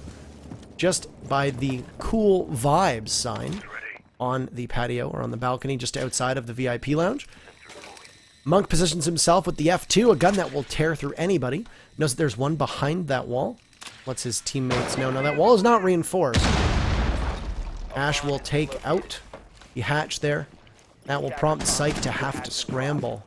just by the cool vibes sign on the patio or on the balcony just outside of the VIP lounge. Monk positions himself with the F2, a gun that will tear through anybody. Knows that there's one behind that wall. Lets his teammates know. Now that wall is not reinforced. Ash will take out the hatch there. That will prompt Psych to have to scramble.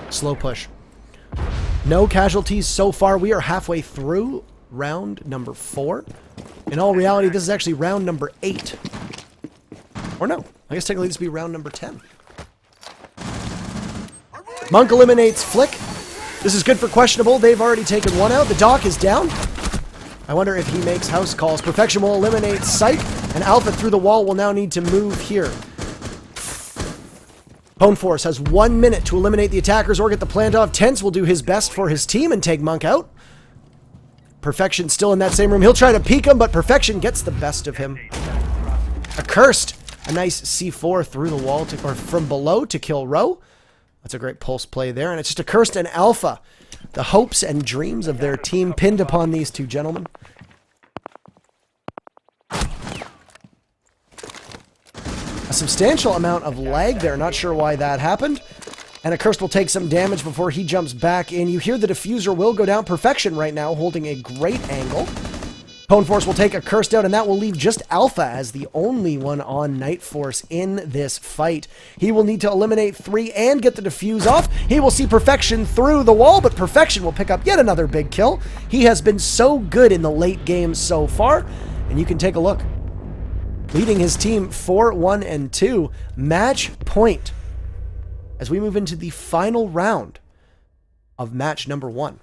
Slow push. No casualties so far. We are halfway through round number 4. In all reality, this is actually round number 8. Or no, I guess technically this would be round number 10. Monk eliminates Flick. This is good for Questionable. They've already taken one out. The Doc is down. I wonder if he makes house calls. Perfection will eliminate Psych, and Alpha through the wall will now need to move here. Boneforce has 1 minute to eliminate the attackers or get the plant off. Tense will do his best for his team and take Monk out. Perfection still in that same room. He'll try to peek him, but Perfection gets the best of him. Accursed. A nice C4 through the wall, or from below to kill Rowe. That's a great pulse play there, and it's just Accursed and Alpha. The hopes and dreams of their team pinned upon these two gentlemen. A substantial amount of lag there. Not sure why that happened. And Accursed will take some damage before he jumps back in. You hear the diffuser will go down. Perfection right now holding a great angle. Boneforce will take Accursed out, and that will leave just Alpha as the only one on NightForce in this fight. He will need to eliminate 3 and get the defuse off. He will see Perfection through the wall, but Perfection will pick up yet another big kill. He has been so good in the late game so far, and you can take a look. Leading his team 4-1-2, match point, as we move into the final round of match number 1.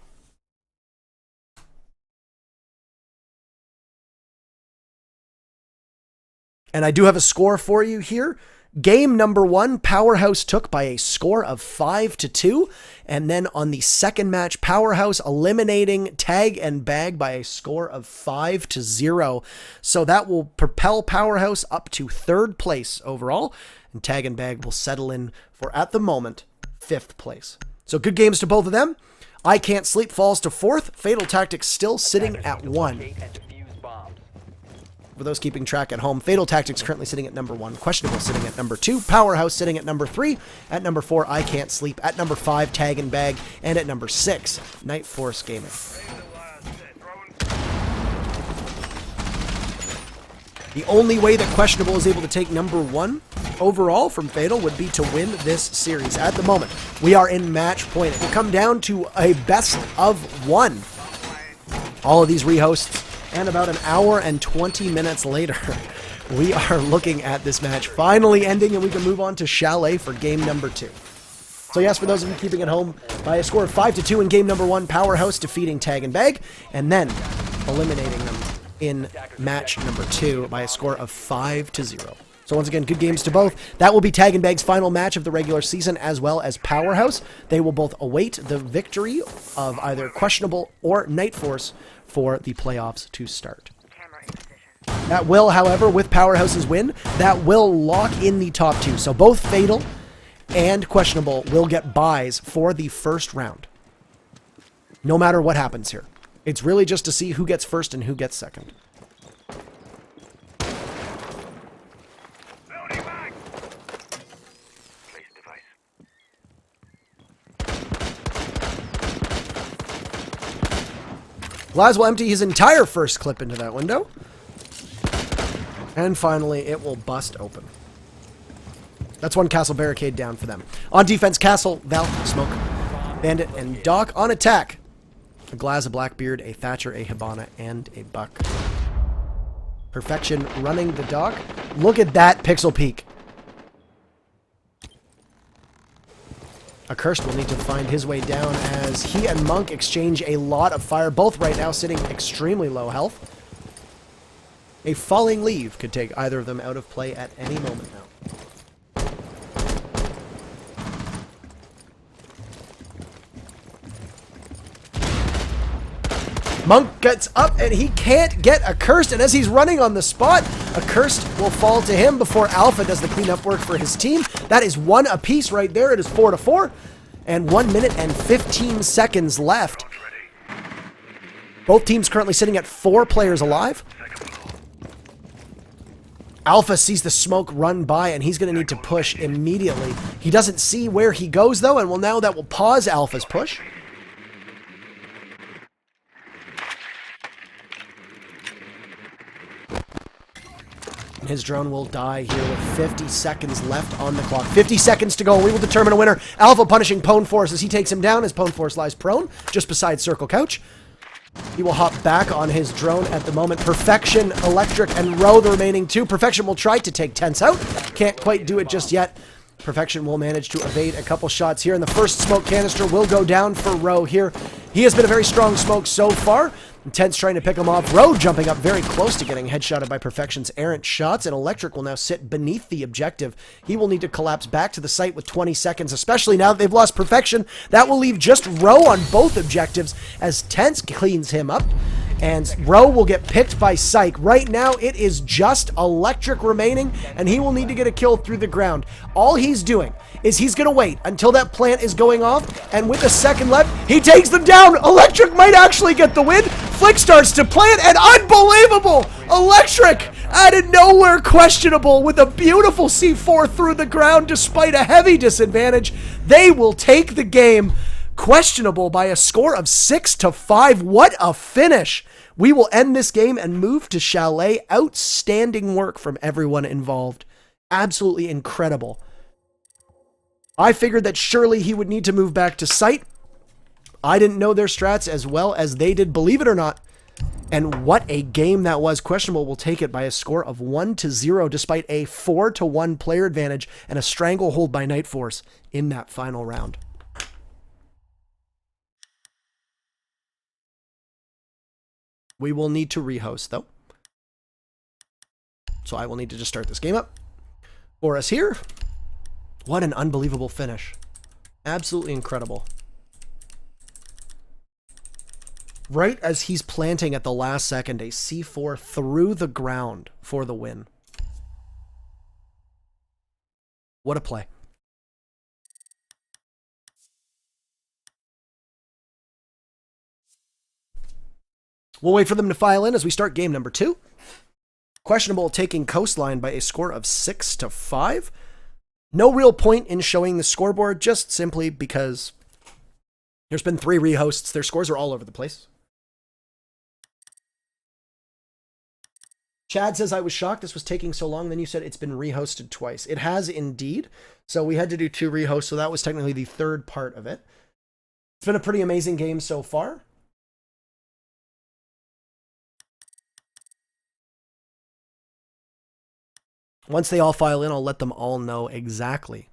And I do have a score for you here. Game number 1, Powerhouse took by a score of 5-2. And then on the second match, Powerhouse eliminating Tag and Bag by a score of 5-0. So that will propel Powerhouse up to 3rd place overall. And Tag and Bag will settle in for, at the moment, 5th place. So good games to both of them. I Can't Sleep falls to 4th. Fatal Tactics still sitting at 1. For those keeping track at home, Fatal Tactics currently sitting at number 1, Questionable sitting at number 2, Powerhouse sitting at number 3, at number 4, I Can't Sleep, at number 5, Tag and Bag, and at number 6, NightForce Gaming. The only way that Questionable is able to take number 1 overall from Fatal would be to win this series. At the moment, we are in match point. It will come down to a best of 1. All of these rehosts. And about an hour and 20 minutes later, we are looking at this match finally ending, and we can move on to Chalet for game number 2. So yes, for those of you keeping it home, by a score of 5-2 in game number 1, Powerhouse defeating Tag and Bag, and then eliminating them in match number 2 by a score of 5-0. So once again, good games to both. That will be Tag and Bag's final match of the regular season, as well as Powerhouse. They will both await the victory of either Questionable or NightForce for the playoffs to start. That will, however, with Powerhouse's win, that will lock in the top 2. So both Fatal and Questionable will get buys for the first round. No matter what happens here. It's really just to see who gets first and who gets second. Glaz will empty his entire first clip into that window. And finally, it will bust open. That's one castle barricade down for them. On defense, castle, Val, smoke, bandit, and Doc. On attack, a Glaz, a Blackbeard, a Thatcher, a Hibana, and a Buck. Perfection running the Doc. Look at that pixel peak. Accursed will need to find his way down as he and Monk exchange a lot of fire, both right now sitting extremely low health. A falling leave could take either of them out of play at any moment now. Monk gets up and he can't get Accursed, and as he's running on the spot, Accursed will fall to him before Alpha does the cleanup work for his team. That is 1 apiece right there. It is 4-4, and 1 minute and 15 seconds left. Both teams currently sitting at 4 players alive. Alpha sees the smoke run by, and he's going to need to push immediately. He doesn't see where he goes, though, and well, now that will pause Alpha's push. His drone will die here with 50 seconds left on the clock. 50 seconds to go. We will determine a winner. Alpha punishing Pwn Force as he takes him down as Pwn Force lies prone just beside Circle Couch. He will hop back on his drone at the moment. Perfection, Electric, and Roe, the remaining 2. Perfection will try to take Tense out. Can't quite do it just yet. Perfection will manage to evade a couple shots here, and the first smoke canister will go down for Roe here. He has been a very strong smoke so far. Tense trying to pick him off. Roe jumping up very close to getting headshotted by Perfection's errant shots, and Electric will now sit beneath the objective. He will need to collapse back to the site with 20 seconds, especially now that they've lost Perfection. That will leave just Roe on both objectives as Tense cleans him up, and Roe will get picked by Psych. Right now, it is just Electric remaining, and he will need to get a kill through the ground. All he's doing is he's going to wait until that plant is going off, and with a second left, he takes them down. Electric might actually get the win. Flick starts to plant, and unbelievable! Electric out of nowhere, questionable, with a beautiful C4 through the ground despite a heavy disadvantage. They will take the game. Questionable by a score of 6-5. What a finish! We will end this game and move to Chalet. Outstanding work from everyone involved. Absolutely incredible. I figured that surely he would need to move back to site. I didn't know their strats as well as they did, believe it or not. And what a game that was. Questionable will take it by a score of 1-0 despite a 4-1 player advantage and a stranglehold by NightForce in that final round. We will need to rehost, though. So I will need to just start this game up for us here. What an unbelievable finish. Absolutely incredible. Right as he's planting at the last second, a C4 through the ground for the win. What a play. We'll wait for them to file in as we start game number 2. Questionable taking Coastline by a score of 6-5. No real point in showing the scoreboard, just simply because there's been 3 rehosts. Their scores are all over the place. Chad says, I was shocked this was taking so long. Then you said it's been rehosted twice. It has indeed. So we had to do 2 rehosts. So that was technically the 3rd part of it. It's been a pretty amazing game so far. Once they all file in, I'll let them all know exactly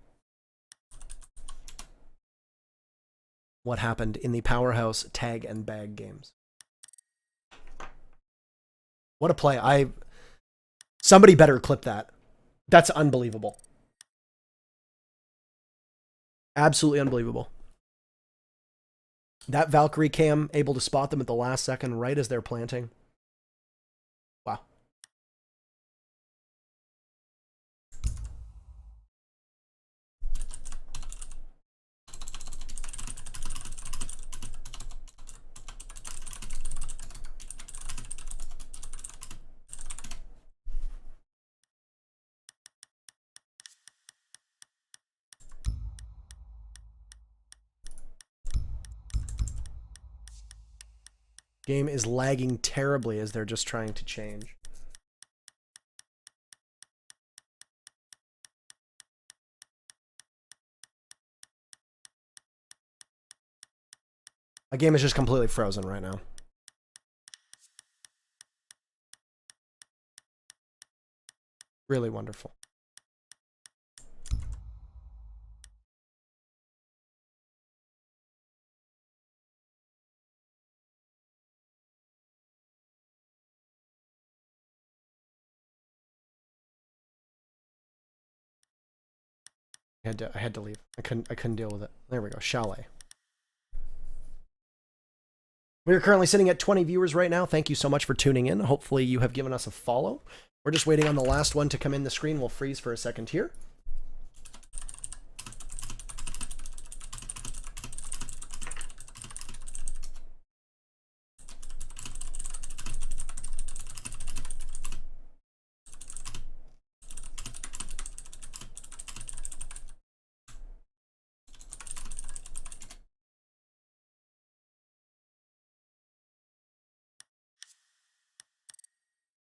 what happened in the Powerhouse tag and bag games. What a play. Somebody better clip that. That's unbelievable. Absolutely unbelievable. That Valkyrie cam able to spot them at the last second right as they're planting. Wow. Game is lagging terribly as they're just trying to change. My game is just completely frozen right now. Really wonderful. I had to leave. I couldn't deal with it. There we go. Chalet. We are currently sitting at 20 viewers right now. Thank you so much for tuning in. Hopefully you have given us a follow. We're just waiting on the last one to come in the screen. We'll freeze for a second here.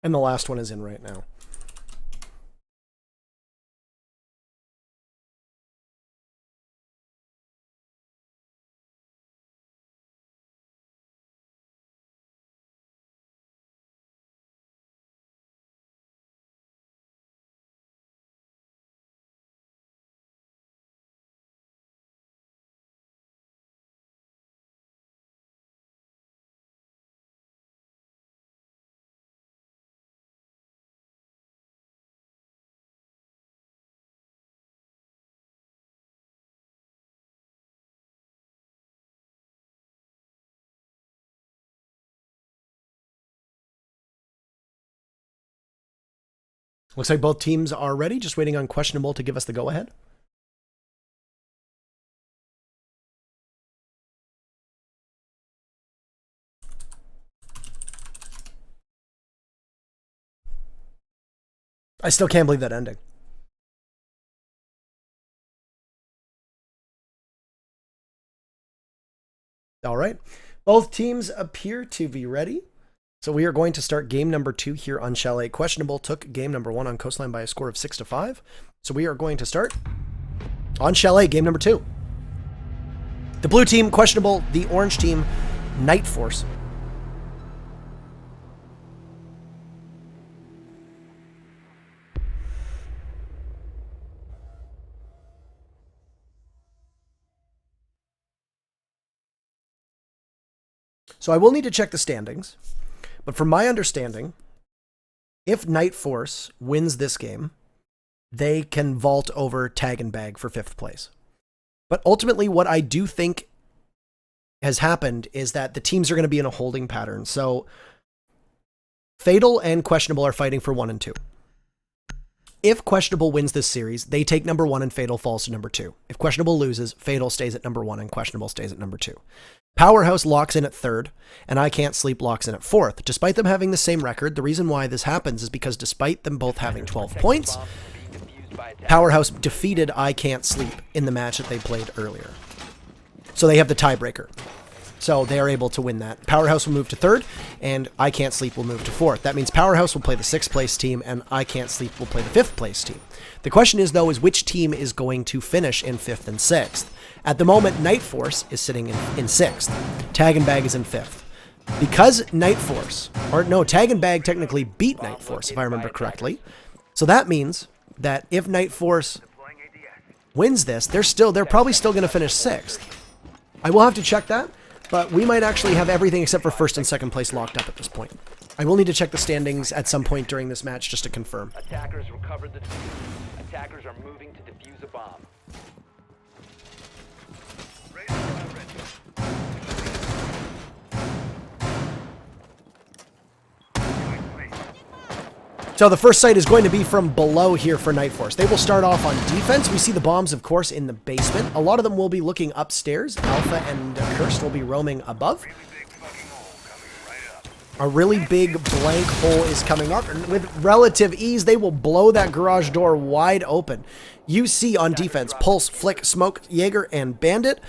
And the last one is in right now. Looks like both teams are ready, just waiting on Questionable to give us the go-ahead. I still can't believe that ending. All right. Both teams appear to be ready. So we are going to start game number 2 here on Chalet. Questionable took game number 1 on Coastline by a score of 6-5. So we are going to start on Chalet, game number 2. The blue team, Questionable. The orange team, NightForce. So I will need to check the standings. But from my understanding, if NightForce wins this game, they can vault over Tag and Bag for 5th place. But ultimately, what I do think has happened is that the teams are going to be in a holding pattern. So Fatal and Questionable are fighting for 1 and 2. If Questionable wins this series, they take number 1 and Fatal falls to number 2. If Questionable loses, Fatal stays at number 1 and Questionable stays at number 2. Powerhouse locks in at 3rd, and I Can't Sleep locks in at 4th. Despite them having the same record, the reason why this happens is because despite them both having 12 points, Powerhouse defeated I Can't Sleep in the match that they played earlier. So they have the tiebreaker. So they are able to win that. Powerhouse will move to 3rd, and I Can't Sleep will move to 4th. That means Powerhouse will play the 6th place team, and I Can't Sleep will play the 5th place team. The question is, though, is which team is going to finish in 5th and 6th? At the moment, NightForce is sitting in 6th. Tag and Bag is in 5th. Because NightForce, or no, Tag and Bag technically beat NightForce, if I remember correctly. So that means that if NightForce wins this, they're probably still going to finish 6th. I will have to check that, but we might actually have everything except for 1st and 2nd place locked up at this point. I will need to check the standings at some point during this match just to confirm. Attackers recovered the defuse. Attackers are moving to defuse a bomb. So the first sight is going to be from below here for NightForce. They will start off on defense. We see the bombs, of course, in the basement. A lot of them will be looking upstairs. Alpha and Cursed will be roaming above. A really big blank hole is coming up. And with relative ease, they will blow that garage door wide open. You see on defense, Pulse, Flick, Smoke, Jaeger, and Bandit.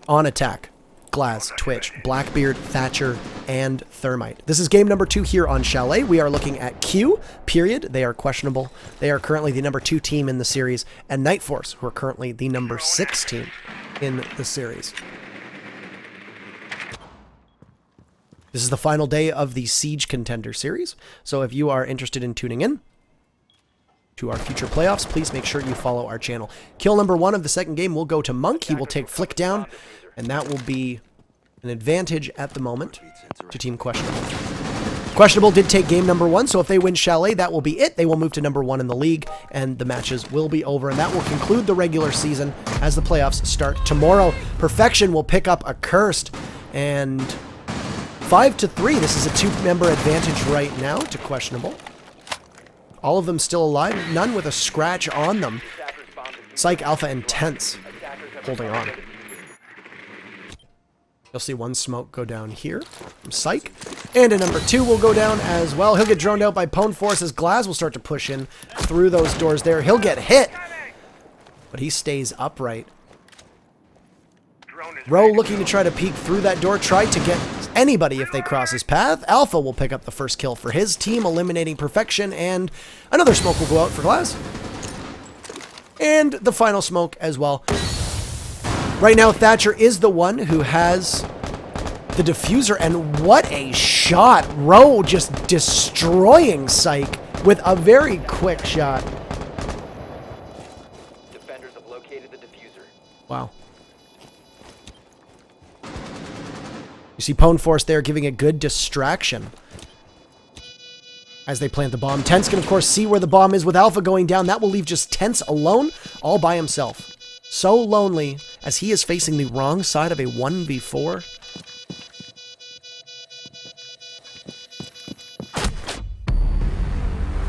On attack, Glass, Twitch, Blackbeard, Thatcher, and Thermite. This is game number 2 here on Chalet. We are looking at Q, period. They are Questionable. They are currently the number 2 team in the series. And NightForce, who are currently the number 6 team in the series. This is the final day of the Siege Contender Series, so if you are interested in tuning in to our future playoffs, please make sure you follow our channel. Kill number 1 of the second game will go to Monk. He will take Flick down, and that will be an advantage at the moment to Team Questionable. Questionable did take game number 1, so if they win Chalet, that will be it. They will move to number 1 in the league, and the matches will be over, and that will conclude the regular season as the playoffs start tomorrow. Perfection will pick up a Cursed, and 5-3. This is a 2-member advantage right now to Questionable. All of them still alive, none with a scratch on them. Psych, Alpha, and Tense holding on. You'll see one smoke go down here from Psych. And a number 2 will go down as well. He'll get droned out by Pwn Force as Glaz will start to push in through those doors there. He'll get hit, but he stays upright. Rowe looking to try to peek through that door, try to get anybody if they cross his path. Alpha will pick up the first kill for his team, eliminating Perfection, and another smoke will go out for Glaz. And the final smoke as well. Right now, Thatcher is the one who has the diffuser, and what a shot. Rowe just destroying Psych with a very quick shot. Defenders have located the diffuser. Wow. You see Pwn Force there giving a good distraction as they plant the bomb. Tense can, of course, see where the bomb is. With Alpha going down, that will leave just Tense alone, all by himself. So lonely as he is facing the wrong side of a 1v4.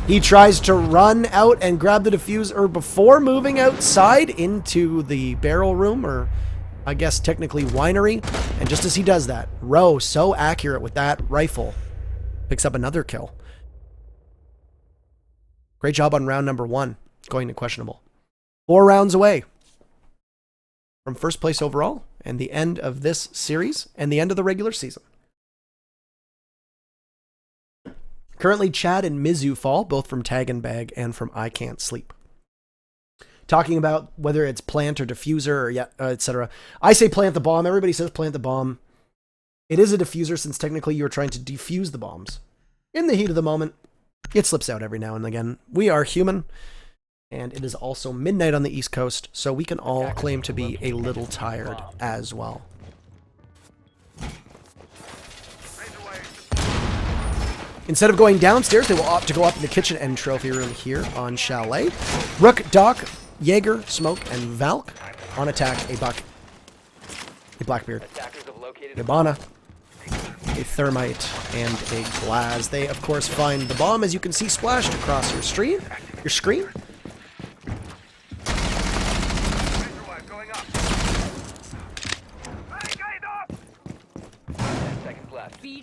He tries to run out and grab the diffuser before moving outside into the barrel room, or I guess technically winery. And just as he does that, Rowe, so accurate with that rifle, picks up another kill. Great job on round number 1, going to Questionable. 4 rounds away from first place overall and the end of this series and the end of the regular season. Currently, Chad and Mizu fall, both from Tag and Bag and from I Can't Sleep. Talking about whether it's plant or diffuser or etc. I say plant the bomb. Everybody says plant the bomb. It is a diffuser since technically you're trying to defuse the bombs. In the heat of the moment, it slips out every now and again. We are human, and it is also midnight on the East Coast, so we can all claim to be a little tired as well. Instead of going downstairs, they will opt to go up in the kitchen and trophy room here on Chalet. Rook, Doc, Jaeger, Smoke, and Valk on attack. A Blackbeard, Yabana, a Thermite, and a Glaz. They, of course, find the bomb, as you can see splashed across your screen.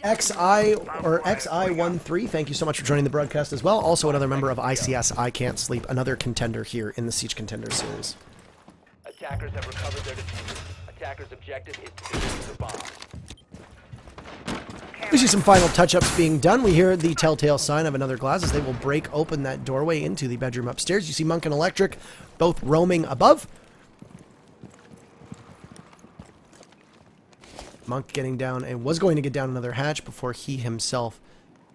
XI13, thank you so much for joining the broadcast as well. Also another member of ICS, I Can't Sleep, another contender here in the Siege Contender Series. Attackers have recovered their diffuser. Attackers' objective is to defuse the bomb. We see some final touch-ups being done. We hear the telltale sign of another Glaz as they will break open that doorway into the bedroom upstairs. You see Monk and Electric both roaming above. Monk getting down and was going to get down another hatch before he himself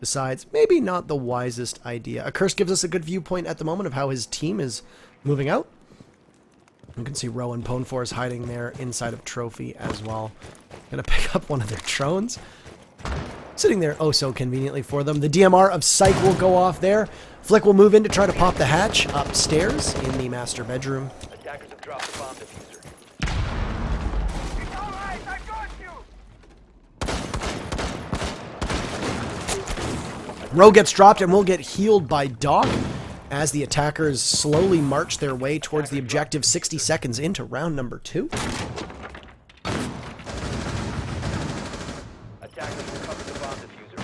decides maybe not the wisest idea. A Curse gives us a good viewpoint at the moment of how his team is moving out. You can see Rowe and Pwn Force hiding there inside of Trophy as well. Gonna pick up one of their drones. Sitting there oh so conveniently for them. The DMR of Psych will go off there. Flick will move in to try to pop the hatch upstairs in the master bedroom. Attackers have dropped the bomb diffuser. Rowe gets dropped and will get healed by Doc as the attackers slowly march their way towards the objective 60 seconds into round number 2. Attackers recovered the bomb diffuser.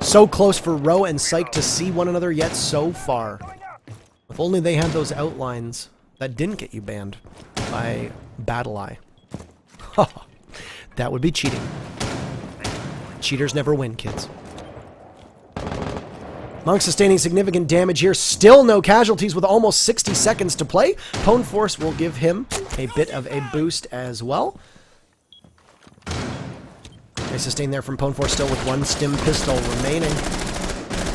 So close for Rowe and Psych to see one another, yet so far. If only they had those outlines that didn't get you banned by Battle Eye. That would be cheating. Cheaters never win, kids. Monk sustaining significant damage here. Still no casualties with almost 60 seconds to play. NightForce will give him a bit of a boost as well. They sustain there from NightForce still with one stim pistol remaining.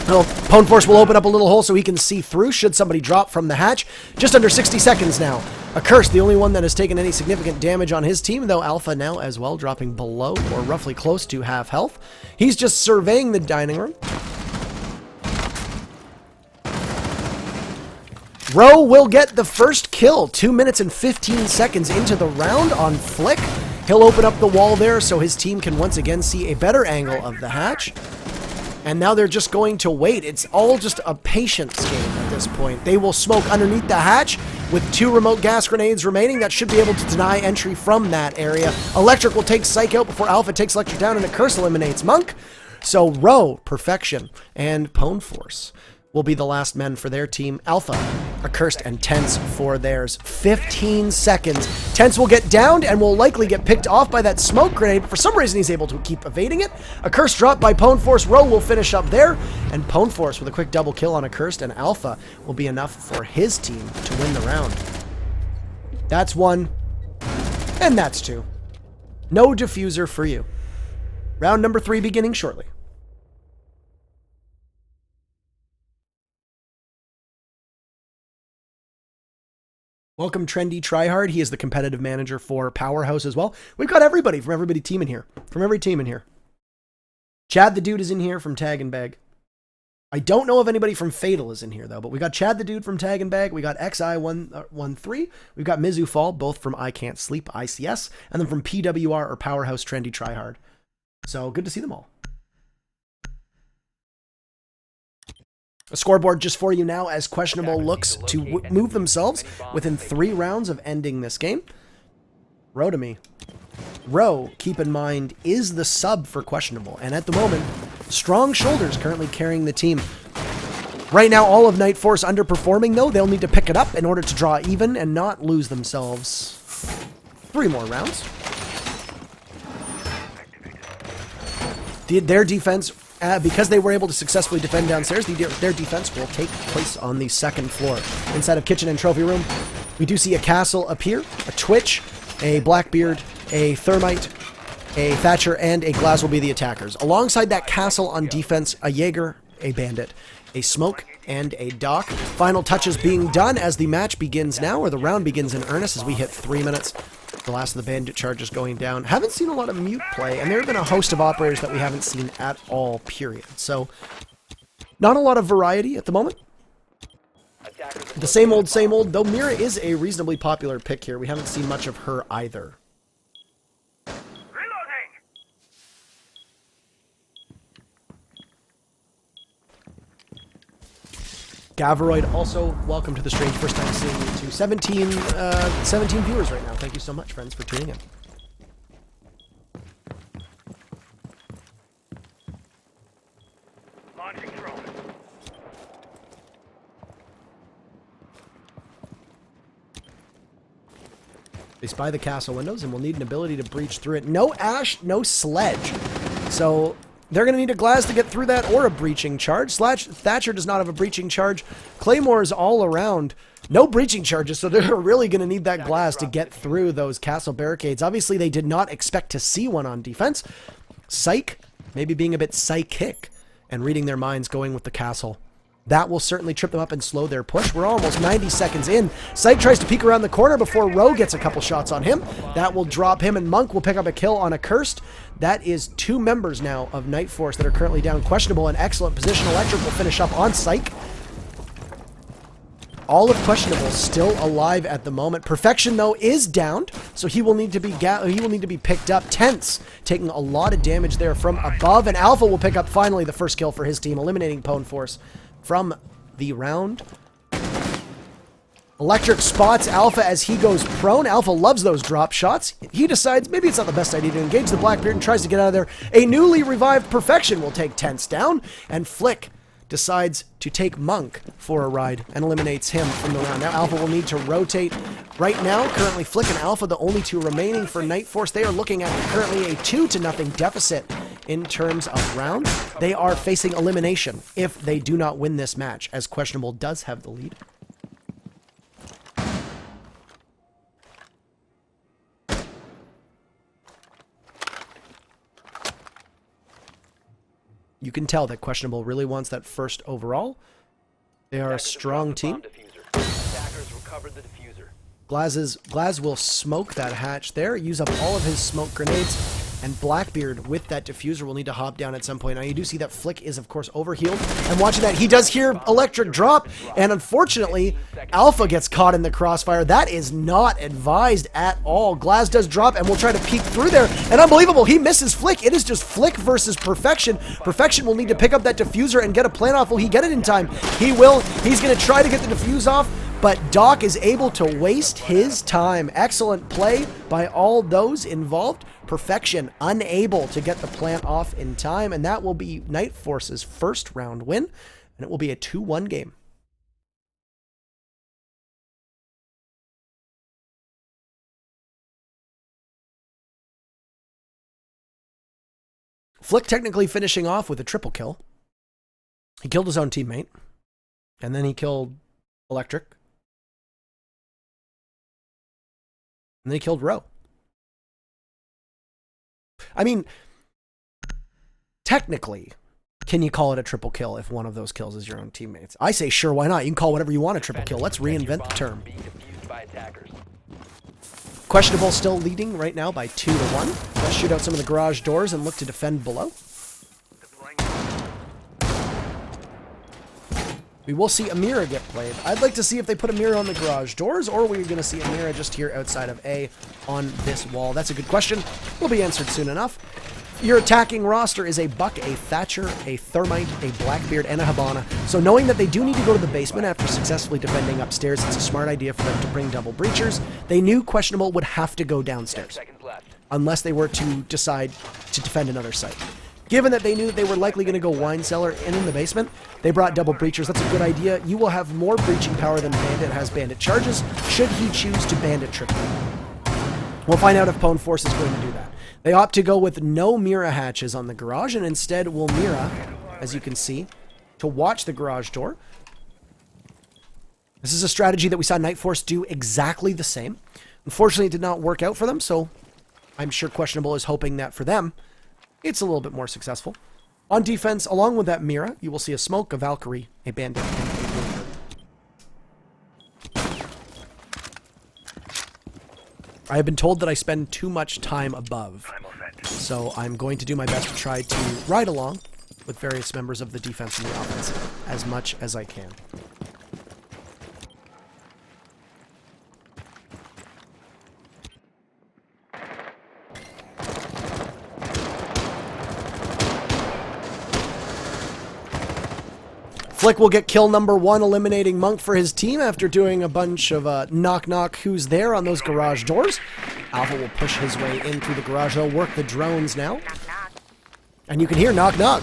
Well, NightForce will open up a little hole so he can see through should somebody drop from the hatch. Just under 60 seconds now. Accursed, the only one that has taken any significant damage on his team, though Alpha now as well dropping below or roughly close to half health. He's just surveying the dining room. Rowe will get the first kill 2 minutes and 15 seconds into the round on Flick. He'll open up the wall there so his team can once again see a better angle of the hatch. And now they're just going to wait. It's all just a patience game at this point. They will smoke underneath the hatch with 2 remote gas grenades remaining. That should be able to deny entry from that area. Electric will take Psych out before Alpha takes Electric down, and a Curse eliminates Monk. So Rowe, Perfection, and NightForce will be the last men for their team. Alpha, Accursed, and Tense for theirs. 15 seconds. Tense will get downed and will likely get picked off by that smoke grenade, but for some reason he's able to keep evading it. Accursed dropped by NightForce. Rowe will finish up there, and NightForce with a quick double kill on Accursed, and Alpha will be enough for his team to win the round. That's 1, and that's 2. No diffuser for you. Round number 3 beginning shortly. Welcome, Trendy Tryhard. He is the competitive manager for Powerhouse as well. We've got everybody from every team in here. Chad the Dude is in here from Tag and Bag. I don't know if anybody from Fatal is in here, though, but we got Chad the Dude from Tag and Bag. We got XI113. We've got Mizu Fall, both from I Can't Sleep, ICS, and then from PWR or Powerhouse Trendy Tryhard. So good to see them all. A scoreboard just for you now as Questionable looks to move themselves within 3 rounds of ending this game. Rowe to me. Rowe, keep in mind, is the sub for Questionable, and at the moment, Strong Shoulders currently carrying the team. Right now, all of NightForce underperforming, though. They'll need to pick it up in order to draw even and not lose themselves 3 more rounds. Their defense, because they were able to successfully defend downstairs, their defense will take place on the 2nd floor. Inside of kitchen and trophy room, we do see a Castle appear, a Twitch, a Blackbeard, a Thermite, a Thatcher, and a Glass will be the attackers. Alongside that Castle on defense, a Jaeger, a Bandit, a Smoke, and a Doc. Final touches being done as the match begins now, or the round begins in earnest as we hit 3 minutes. The last of the Bandit charges going down. Haven't seen a lot of mute play, and there have been a host of operators that we haven't seen at all, period. So, not a lot of variety at the moment. The same old, though Mira is a reasonably popular pick here. We haven't seen much of her either. Gavaroid, also welcome to the stream. First time seeing you too. 17 viewers right now. Thank you so much, friends, for tuning in. Launching drone. They spy the castle windows and will need an ability to breach through it. No Ash, no Sledge. So they're going to need a Glass to get through that or a breaching charge. Thatcher does not have a breaching charge. Claymores all around. No breaching charges, so they're really going to need that Glass to get through those castle barricades. Obviously, they did not expect to see one on defense. Psych, maybe being a bit psychic and reading their minds going with the castle. That will certainly trip them up and slow their push. We're almost 90 seconds in. Psych tries to peek around the corner before Rowe gets a couple shots on him. That will drop him, and Monk will pick up a kill on Accursed. That is 2 members now of NightForce that are currently down. Questionable and excellent position. Electric will finish up on Psych. All of Questionable still alive at the moment. Perfection, though, is downed, so he will need to be picked up. Tense taking a lot of damage there from above, and Alpha will pick up finally the first kill for his team, eliminating NightForce from the round. Electric spots Alpha as he goes prone. Alpha loves those drop shots. He decides maybe it's not the best idea to engage the Blackbeard and tries to get out of there. A newly revived Perfection will take Tense down, and Flick decides to take Monk for a ride and eliminates him from the round. Now Alpha will need to rotate. Right now, currently Flick and Alpha, the only two remaining for NightForce. They are looking at currently a 2-0 deficit in terms of round. They are facing elimination if they do not win this match, as Questionable does have the lead. You can tell that Questionable really wants that first overall. They are a strong team. Attackers recovered the diffuser. Glaz will smoke that hatch there, use up all of his smoke grenades, and Blackbeard with that diffuser will need to hop down at some point. Now you do see that Flick is of course overhealed, and watching that he does hear electric drop, and unfortunately Alpha gets caught in the crossfire. That is not advised at all. Glaz does drop and will try to peek through there, and unbelievable, he misses Flick. It is just Flick versus Perfection. Perfection will need to pick up that diffuser and get a plant off. Will he get it in time? He will. He's going to try to get the diffuse off, but Doc is able to waste his time. Excellent play by all those involved. Perfection unable to get the plant off in time, and that will be NightForce's first round win, and it will be a 2-1 game. Flick technically finishing off with a triple kill. He killed his own teammate, and then he killed Electric, and then he killed Roe. I mean, technically, can you call it a triple kill if one of those kills is your own teammates? I say sure, why not? You can call whatever you want a triple kill. Let's reinvent the term. Questionable still leading right now by 2-1. Let's shoot out some of the garage doors and look to defend below. We will see Amira get played. I'd like to see if they put Amira on the garage doors, or we're going to see Amira just here outside of A on this wall. That's a good question. Will be answered soon enough. Your attacking roster is a Buck, a Thatcher, a Thermite, a Blackbeard, and a Habana. So knowing that they do need to go to the basement after successfully defending upstairs, it's a smart idea for them to bring double breachers. They knew Questionable would have to go downstairs unless they were to decide to defend another site. Given that they knew that they were likely going to go wine cellar and in the basement, they brought double breachers. That's a good idea. You will have more breaching power than Bandit has bandit charges, should he choose to bandit trick them. We'll find out if Pwn Force is going to do that. They opt to go with no Mira hatches on the garage, and instead will Mira, as you can see, to watch the garage door. This is a strategy that we saw NightForce do exactly the same. Unfortunately, it did not work out for them, so I'm sure Questionable is hoping that for them, it's a little bit more successful. On defense, along with that Mira, you will see a Smoke, a Valkyrie, a Bandit, and a Blinker. I have been told that I spend too much time above, so I'm going to do my best to try to ride along with various members of the defense and the offense as much as I can. Flick will get kill number 1, eliminating Monk for his team after doing a bunch of knock-knock who's there on those garage doors. Alpha will push his way in through the garage. They'll work the drones now. And you can hear knock-knock.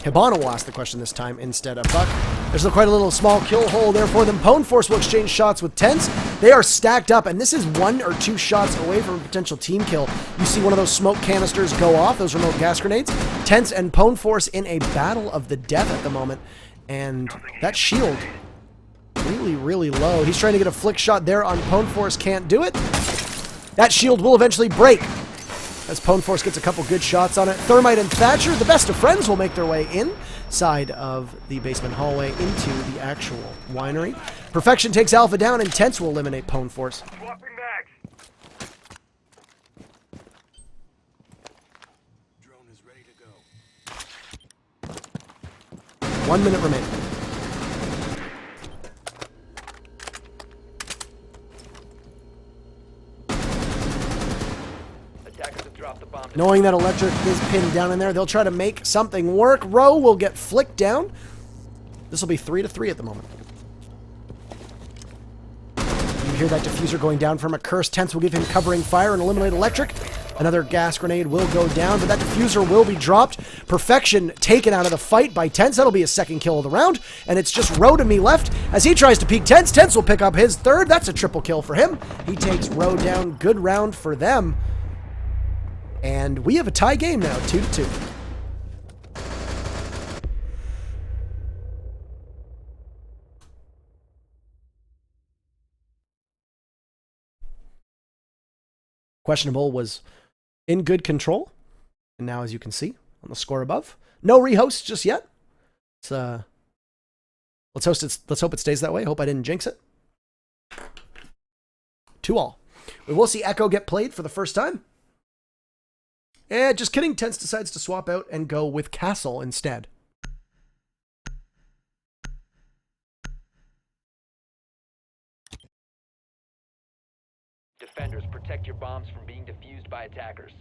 Hibana will ask the question this time instead of Buck. There's quite a little small kill hole there for them. Pwn Force will exchange shots with Tense. They are stacked up, and this is 1 or 2 shots away from a potential team kill. You see one of those smoke canisters go off, those remote gas grenades. Tense and Pwn Force in a battle of the death at the moment. And that shield, really, really low. He's trying to get a flick shot there on Pwn Force, can't do it. That shield will eventually break as Pwn Force gets a couple good shots on it. Thermite and Thatcher, the best of friends, will make their way inside of the basement hallway into the actual winery. Perfection takes Alpha down, and Tense will eliminate Pwn Force. Swapping bags. 1 minute remaining. Knowing that Electric is pinned down in there, they'll try to make something work. Roe will get flicked down. This will be 3-3 at the moment. You hear that diffuser going down from a curse. Tense will give him covering fire and eliminate Electric. Another gas grenade will go down, but that diffuser will be dropped. Perfection taken out of the fight by Tense. That'll be his second kill of the round, and it's just Road and me left as he tries to peek Tense. Tense will pick up his third. That's a triple kill for him. He takes Road down. Good round for them. And we have a tie game now, 2-2. Questionable was in good control. And now, as you can see on the score above, no rehost just yet. Let's hope it stays that way. Hope I didn't jinx it. 2-2. We will see Echo get played for the first time. Just kidding. Tense decides to swap out and go with Castle instead. Defenders, protect your bombs from being defused by attackers.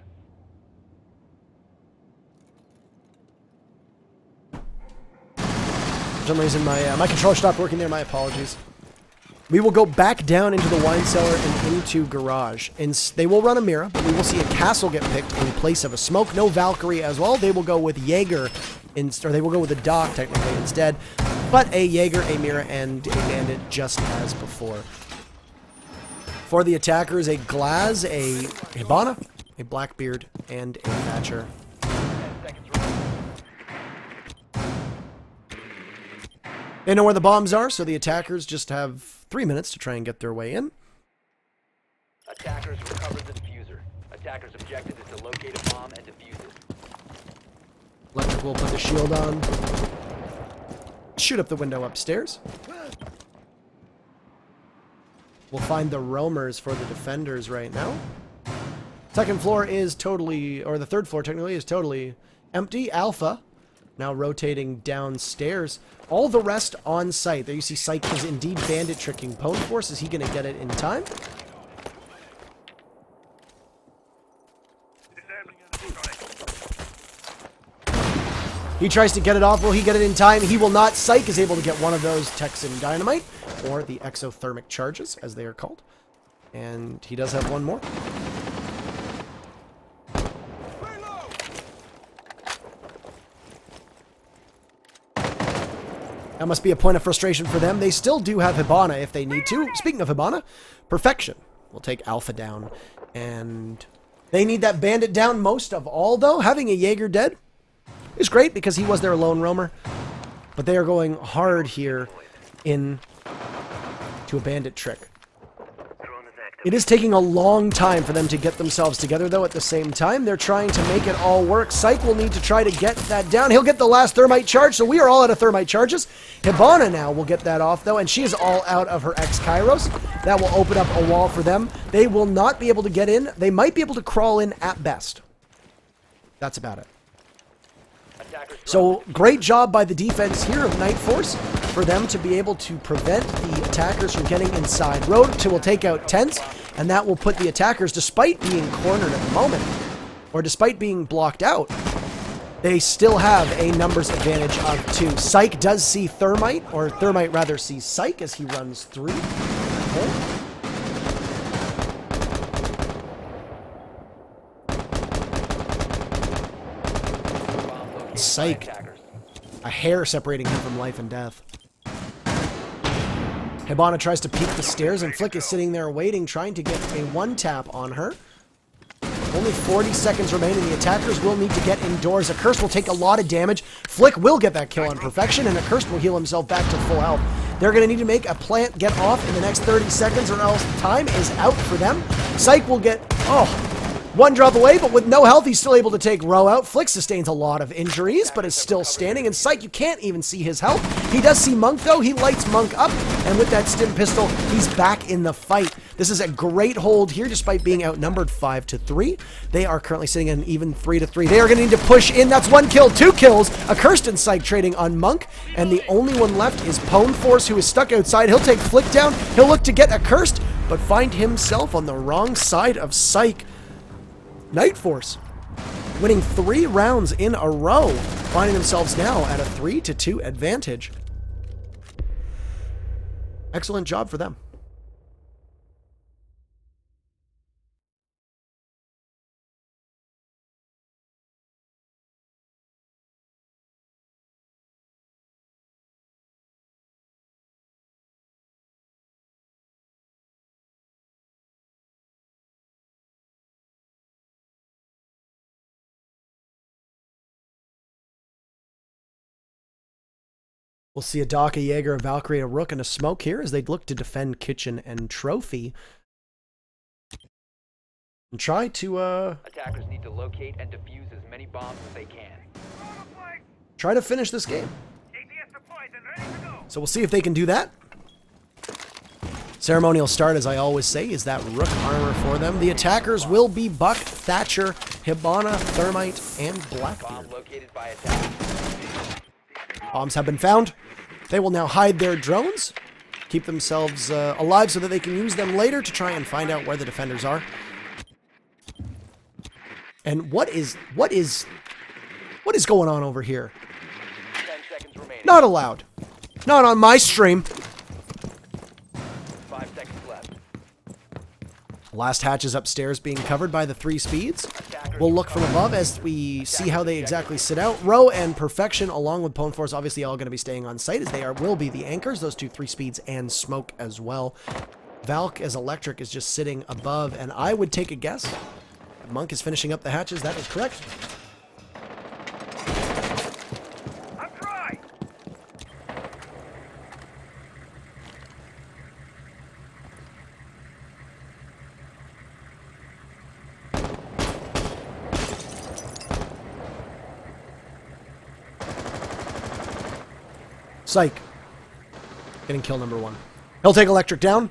For some reason, my controller stopped working there. My apologies. We will go back down into the wine cellar and into garage. And they will run a Mira, but we will see a Castle get picked in place of a Smoke. No Valkyrie as well. They will go with Jaeger, or they will go with a Doc technically instead. But a Jaeger, a Mira, and a Bandit just as before. For the attackers, a Glaz, a Hibana, a Blackbeard, and a Thatcher. 10 seconds remaining. They know where the bombs are, so the attackers just have 3 minutes to try and get their way in. Attackers recovered the diffuser. Attackers' objective is to locate a bomb and defuse it. Electric will put the shield on. Shoot up the window upstairs. We'll find the roamers for the defenders right now. Second floor is totally, or the third floor technically is totally empty. Alpha now rotating downstairs. All the rest on site. There you see Psych is indeed bandit tricking Pwn Force. Is he going to get it in time? He tries to get it off. Will he get it in time? He will not. Psych is able to get one of those Texan Dynamite, or the exothermic charges, as they are called. And he does have one more. That must be a point of frustration for them. They still do have Hibana if they need to. Speaking of Hibana, Perfection will take Alpha down. And they need that Bandit down most of all, though. Having a Jaeger dead is great because he was their lone roamer. But they are going hard here in to a Bandit trick. It is taking a long time for them to get themselves together, though. At the same time, they're trying to make it all work. Psych will need to try to get that down. He'll get the last thermite charge, so we are all out of thermite charges. Hibana now will get that off, though, and she is all out of her X-Kairos. That will open up a wall for them. They will not be able to get in. They might be able to crawl in at best. That's about it. So, great job by the defense here of NightForce for them to be able to prevent the attackers from getting inside. Road will take out Tense, and that will put the attackers, despite being cornered at the moment, or despite being blocked out, they still have a numbers advantage of 2. Psych does see Thermite, or Thermite rather sees Psych as he runs through. Psych. A hair separating him from life and death. Hibana tries to peek the stairs, and Flick is sitting there waiting, trying to get a one-tap on her. Only 40 seconds remain, and the attackers will need to get indoors. A Curse will take a lot of damage. Flick will get that kill on Perfection, and a Curse will heal himself back to full health. They're going to need to make a plant get off in the next 30 seconds, or else time is out for them. Psych will get... one drop away, but with no health, he's still able to take Row out. Flick sustains a lot of injuries, but is still standing. And Psych, you can't even see his health. He does see Monk, though. He lights Monk up, and with that stim pistol, he's back in the fight. This is a great hold here, despite being outnumbered 5-3. They are currently sitting at an even 3-3. They are going to need to push in. That's 1 kill, 2 kills. Accursed and Psych trading on Monk, and the only one left is Pwn Force, who is stuck outside. He'll take Flick down. He'll look to get Accursed, but find himself on the wrong side of Psych. NightForce winning 3 rounds in a row, finding themselves now at a 3-2 advantage. Excellent job for them. We'll see a Doc, a Jaeger, a Valkyrie, a Rook, and a Smoke here as they look to defend Kitchen and Trophy. And try to, Attackers need to locate and defuse as many bombs as they can. try to finish this game. ADS deployed and ready to go. So we'll see if they can do that. Ceremonial start, as I always say, is that Rook armor for them. The attackers will be Buck, Thatcher, Hibana, Thermite, and Blackbeard. Bomb located by attackers. Bombs have been found. They will now hide their drones, keep themselves alive so that they can use them later to try and find out where the defenders are. And what is going on over here? 10 seconds remaining. Not allowed. Not on my stream. 5 seconds left. Last hatch is upstairs being covered by the 3 speeds. We'll look from above as we see how they exactly sit out. Row and Perfection, along with Pwn Force, obviously all going to be staying on site as they will be the anchors. Those 2 3 speeds and Smoke as well. Valk as Electric is just sitting above, and I would take a guess. Monk is finishing up the hatches. That is correct. I'm dry. Psych. Getting kill number 1. He'll take Electric down.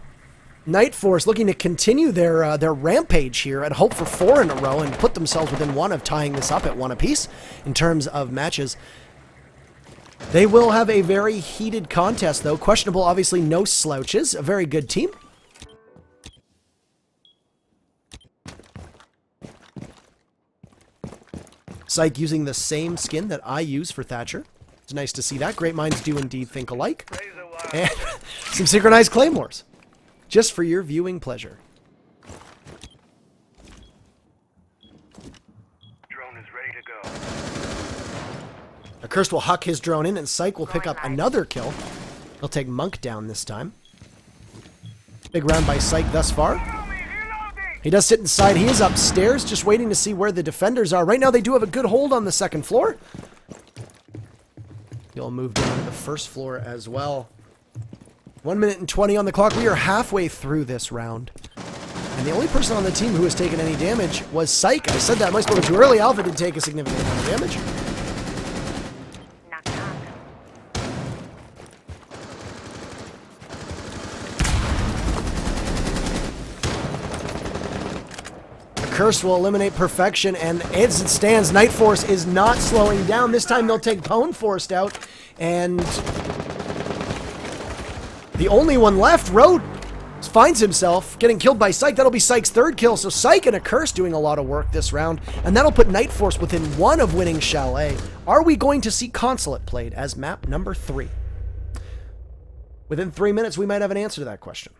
NightForce looking to continue their rampage here and hope for 4 in a row and put themselves within 1 of tying this up at 1 apiece in terms of matches. They will have a very heated contest, though. Questionable, obviously, no slouches. A very good team. Psych using the same skin that I use for Thatcher. It's nice to see that. Great minds do indeed think alike. Razor wire. And some synchronized claymores. Just for your viewing pleasure. Drone is ready to go. Accursed will huck his drone in, and Psych will pick up another kill. He'll take Monk down this time. Big round by Psych thus far. He does sit inside. He is upstairs, just waiting to see where the defenders are. Right now, they do have a good hold on the 2nd floor. He'll move down to the 1st floor as well. 1 minute and 20 on the clock. We are halfway through this round. And the only person on the team who has taken any damage was Psych. I said that. I might have spoken too early. Alpha did take a significant amount of damage. Knock, knock. The curse will eliminate Perfection, and as it stands, NightForce is not slowing down. This time they'll take Pwn Force out, and the only one left, Road, finds himself getting killed by Psych. That'll be Psych's 3rd kill. So Psych and a Curse doing a lot of work this round. And that'll put NightForce within 1 of winning Chalet. Are we going to see Consulate played as map number 3? Within 3 minutes, we might have an answer to that question.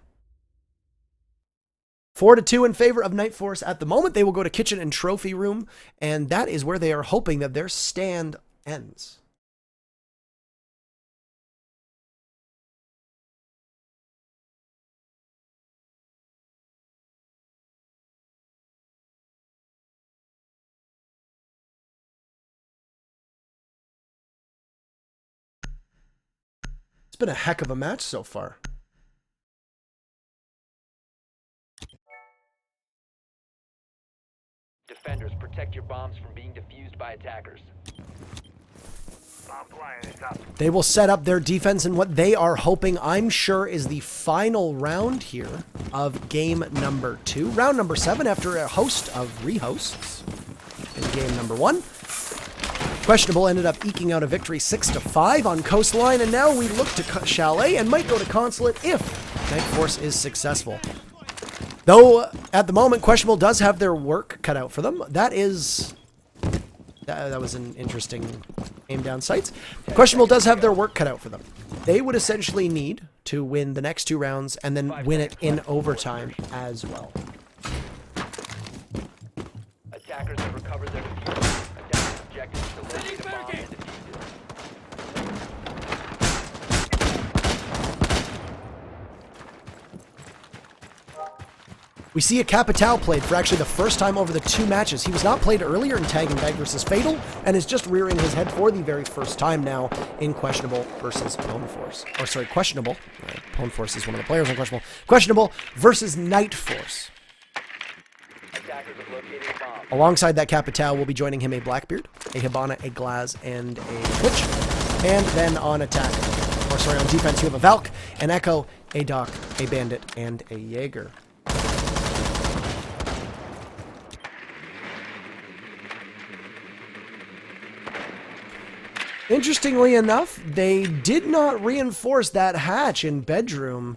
4-2 in favor of NightForce. At the moment, they will go to Kitchen and Trophy Room. And that is where they are hoping that their stand ends. Been a heck of a match so far. Defenders, protect your bombs from being defused by attackers. Bomb flying is up. They will set up their defense in what they are hoping, I'm sure, is the final round here of game number 2. Round number 7 after a host of rehosts in game number 1. Questionable ended up eking out a victory 6-5 on Coastline, and now we look to Chalet and might go to Consulate if NightForce is successful. Though, at the moment, Questionable does have their work cut out for them. That was an interesting aim down sights. Questionable does have their work cut out for them. They would essentially need to win the next 2 rounds and then win it in overtime as well. Attackers have recovered their defuse. Attackers objective is to locate a bomb and defuse it. We see a Capitao played for actually the first time over the 2 matches. He was not played earlier in Tag and Bag versus Fatal, and is just rearing his head for the very first time now in Questionable versus PwnForce. Or sorry, Questionable. PwnForce is one of the players on Questionable. Questionable versus NightForce. Attackers have located a bomb. Alongside that Capitao will be joining him a Blackbeard, a Hibana, a Glaz, and a Twitch. And then on attack, or sorry, on defense, you have a Valk, an Echo, a Doc, a Bandit, and a Jaeger. Interestingly enough, they did not reinforce that hatch in bedroom.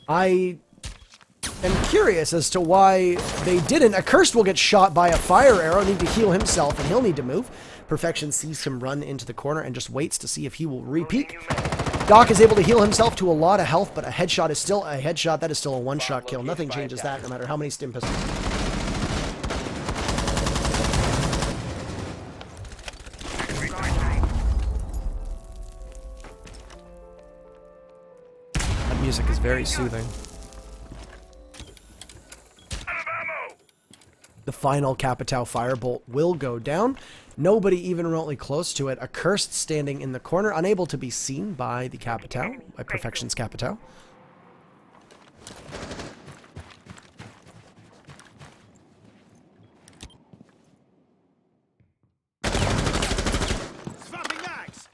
I am curious as to why they didn't. Accursed will get shot by a fire arrow, need to heal himself, and he'll need to move. Perfection sees him run into the corner and just waits to see if he will repeat. Doc is able to heal himself to a lot of health, but a headshot is still a headshot. That is still a one-shot kill. Nothing changes that, no matter how many stim pistols. That music is very soothing. The final Capitao firebolt will go down. Nobody even remotely close to it. Accursed standing in the corner, unable to be seen by the Capitao, by Perfection's Capitao.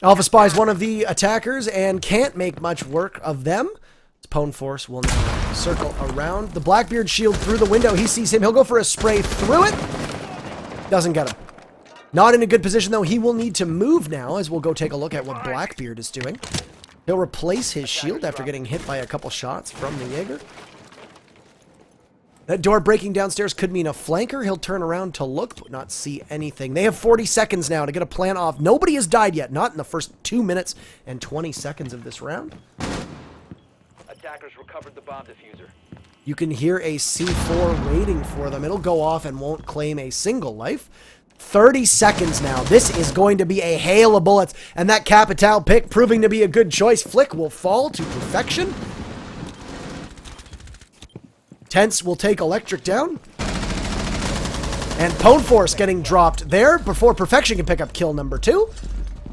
Alpha Spy is one of the attackers and can't make much work of them. PwnForce will now circle around. The Blackbeard shield through the window. He sees him. He'll go for a spray through it. Doesn't get him. Not in a good position, though. He will need to move now, as we'll go take a look at what Blackbeard is doing. He'll replace his shield after getting hit by a couple shots from the Jaeger. That door breaking downstairs could mean a flanker. He'll turn around to look, but not see anything. They have 40 seconds now to get a plan off. Nobody has died yet. Not in the first 2 minutes and 20 seconds of this round. Attackers recovered the bomb diffuser. You can hear a C4 waiting for them. It'll go off and won't claim a single life. 30 seconds now. This is going to be a hail of bullets. And that Capitao pick proving to be a good choice. Flick will fall to Perfection. Tense will take Electric down. And PwnForce getting dropped there before Perfection can pick up kill number 2.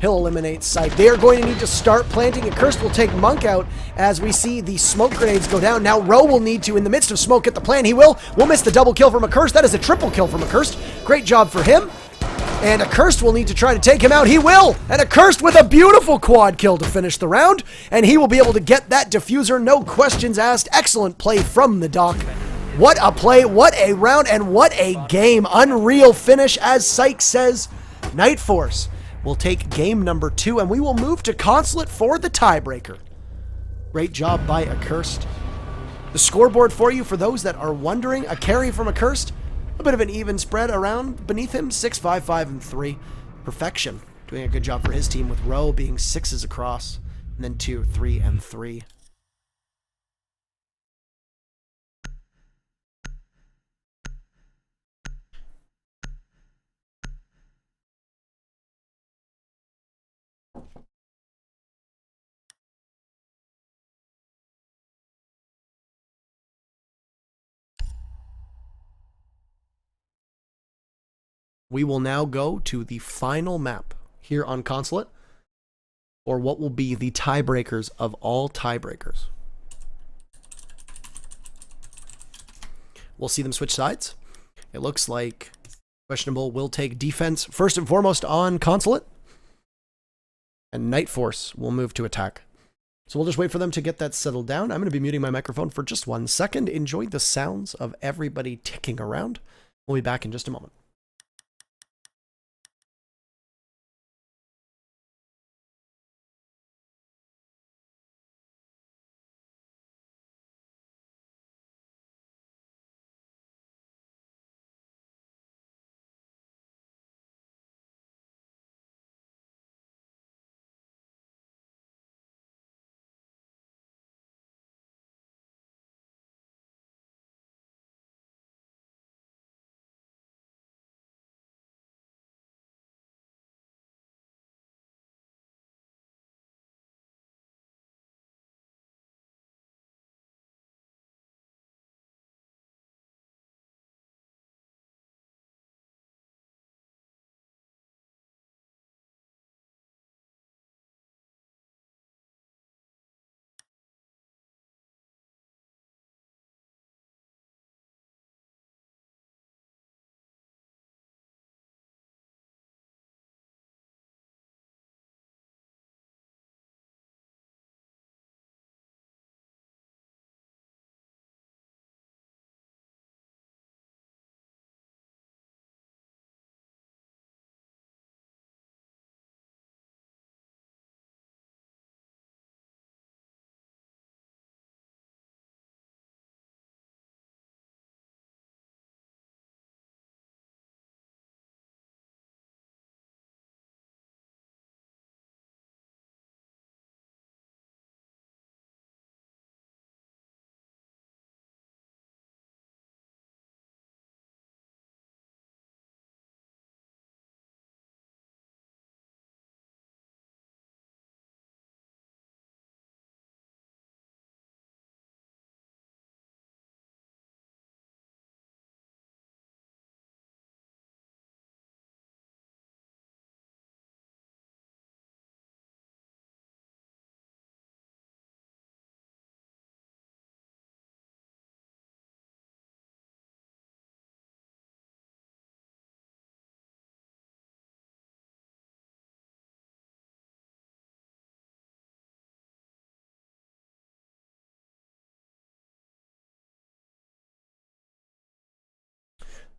He'll eliminate Sight. They are going to need to start planting. Accursed will take Monk out as we see the smoke grenades go down. Now Roe will need to, in the midst of smoke, get the plan. He will. We'll miss the double kill from Accursed. That is a triple kill from Accursed. Great job for him. And Accursed will need to try to take him out. He will. And Accursed with a beautiful quad kill to finish the round. And he will be able to get that diffuser. No questions asked. Excellent play from the Doc. What a play. What a round. And what a game. Unreal finish. As Syke says, NightForce will take game number 2, and we will move to Consulate for the tiebreaker. Great job by Accursed. The scoreboard for you, for those that are wondering, a carry from Accursed, a bit of an even spread around beneath him, 6, 5, 5, and 3. Perfection, doing a good job for his team, with Roe being 6s across, and then 2, 3, and 3. We will now go to the final map here on Consulate, or what will be the tiebreakers of all tiebreakers. We'll see them switch sides. It looks like Questionable will take defense first and foremost on Consulate, and NightForce will move to attack. So we'll just wait for them to get that settled down. I'm going to be muting my microphone for just 1 second. Enjoy the sounds of everybody ticking around. We'll be back in just a moment.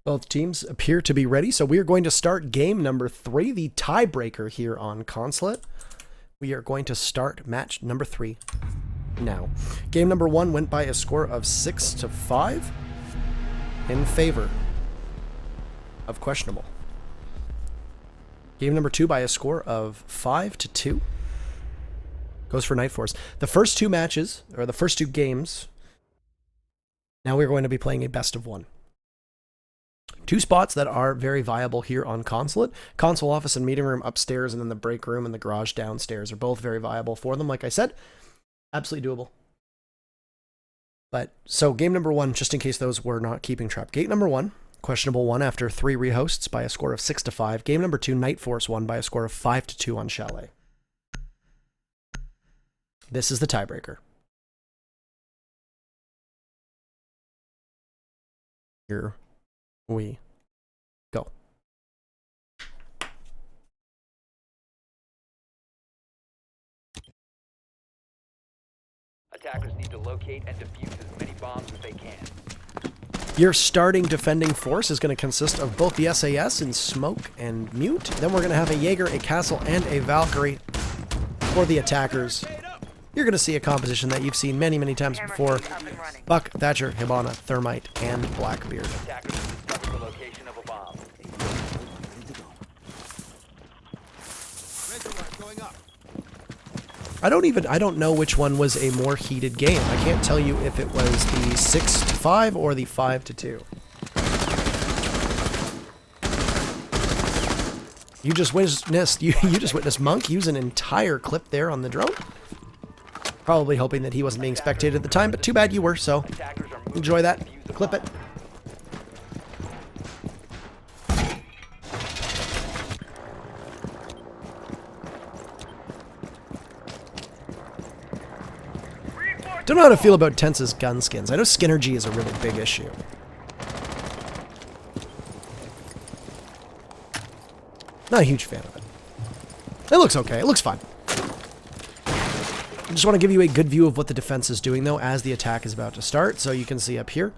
Both teams appear to be ready, so we are going to start game number 3, the tiebreaker here on Consulate. We are going to start match number 3 now. Game number 1 went by a score of 6-5 in favor of Questionable. Game number 2 by a score of 5-2 goes for NightForce. The first two matches, or the first two games, now we're going to be playing a best of 1. Two spots that are very viable here on Consulate. Console office and meeting room upstairs, and then the break room and the garage downstairs are both very viable for them. Like I said, absolutely doable. But, so game number 1, just in case those were not keeping track. Gate number 1, Questionable won after 3 rehosts by a score of 6-5. Game number 2, NightForce won by a score of 5-2 on Chalet. This is the tiebreaker. Here we go. Attackers need to locate and defuse as many bombs as they can. Your starting defending force is going to consist of both the SAS in Smoke and Mute. Then we're going to have a Jaeger, a Castle, and a Valkyrie for the attackers. You're going to see a composition that you've seen many, many times before. Buck, Thatcher, Hibana, Thermite, and Blackbeard. Attackers have discovered the location of a bomb. I don't know which one was a more heated game. I can't tell you if it was the 6-5 or the 5-2. You just witnessed Monk use an entire clip there on the drone. Probably hoping that he wasn't being spectated at the time, but too bad you were, so enjoy that. Clip it. Don't know how to feel about Tense's gun skins. I know Skinergy is a really big issue. Not a huge fan of it. It looks okay. It looks fine. I just want to give you a good view of what the defense is doing, though, as the attack is about to start. So you can see up here.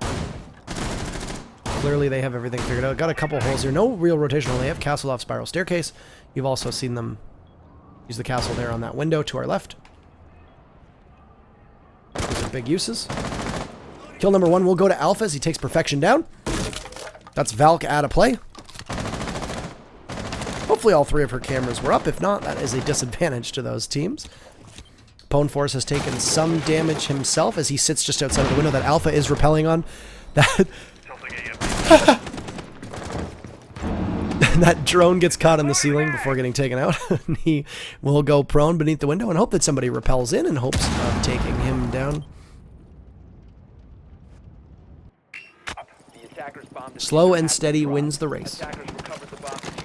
Clearly, they have everything figured out. Got a couple holes here. No real rotational. They have castle off spiral staircase. You've also seen them use the castle there on that window to our left. Those are big uses. Kill number 1 will go to Alpha as he takes Perfection down. That's Valk out of play. Hopefully all 3 of her cameras were up. If not, that is a disadvantage to those teams. PwnForce has taken some damage himself as he sits just outside of the window that Alpha is rappelling on. That drone gets caught in the ceiling before getting taken out. He will go prone beneath the window and hope that somebody rappels in hopes of taking him down. The attackers bombed Slow and steady wins the race. Attackers recovered the bomb diffuser.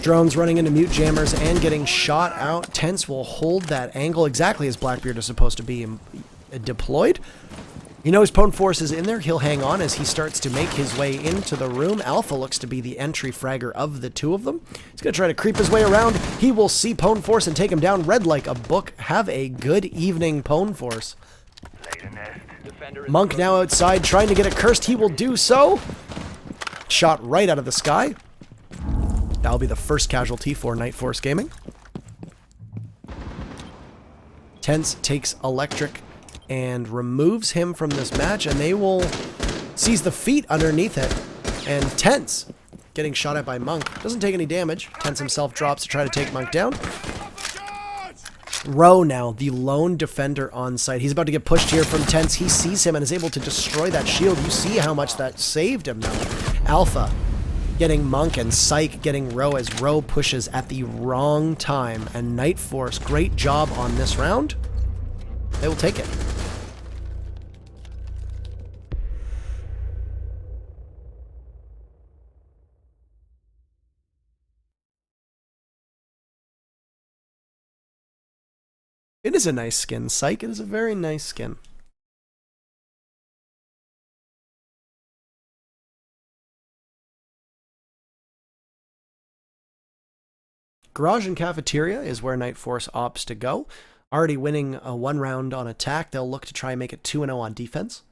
Drones running into mute jammers and getting shot out. Tense will hold that angle exactly as Blackbeard is supposed to be deployed. He knows PwnForce is in there. He'll hang on as he starts to make his way into the room. Alpha looks to be the entry fragger of the 2 of them. He's going to try to creep his way around. He will see PwnForce and take him down. Read like a book. Have a good evening, PwnForce. Monk now outside trying to get it cursed. He will do so. Shot right out of the sky. That'll be the first casualty for NightForce Gaming. Tense takes Electric and removes him from this match, and they will seize the feet underneath it. And Tense getting shot at by Monk. Doesn't take any damage. Tense himself drops to try to take Monk down. Rowe now, the lone defender on site. He's about to get pushed here from Tense. He sees him and is able to destroy that shield. You see how much that saved him now. Alpha getting Monk and Psych getting Rowe as Rowe pushes at the wrong time. And NightForce, great job on this round. They will take it. It is a nice skin, Psych. It is a very nice skin. Garage and cafeteria is where NightForce opts to go. Already winning a 1 round on attack, they'll look to try and make it 2-0 on defense.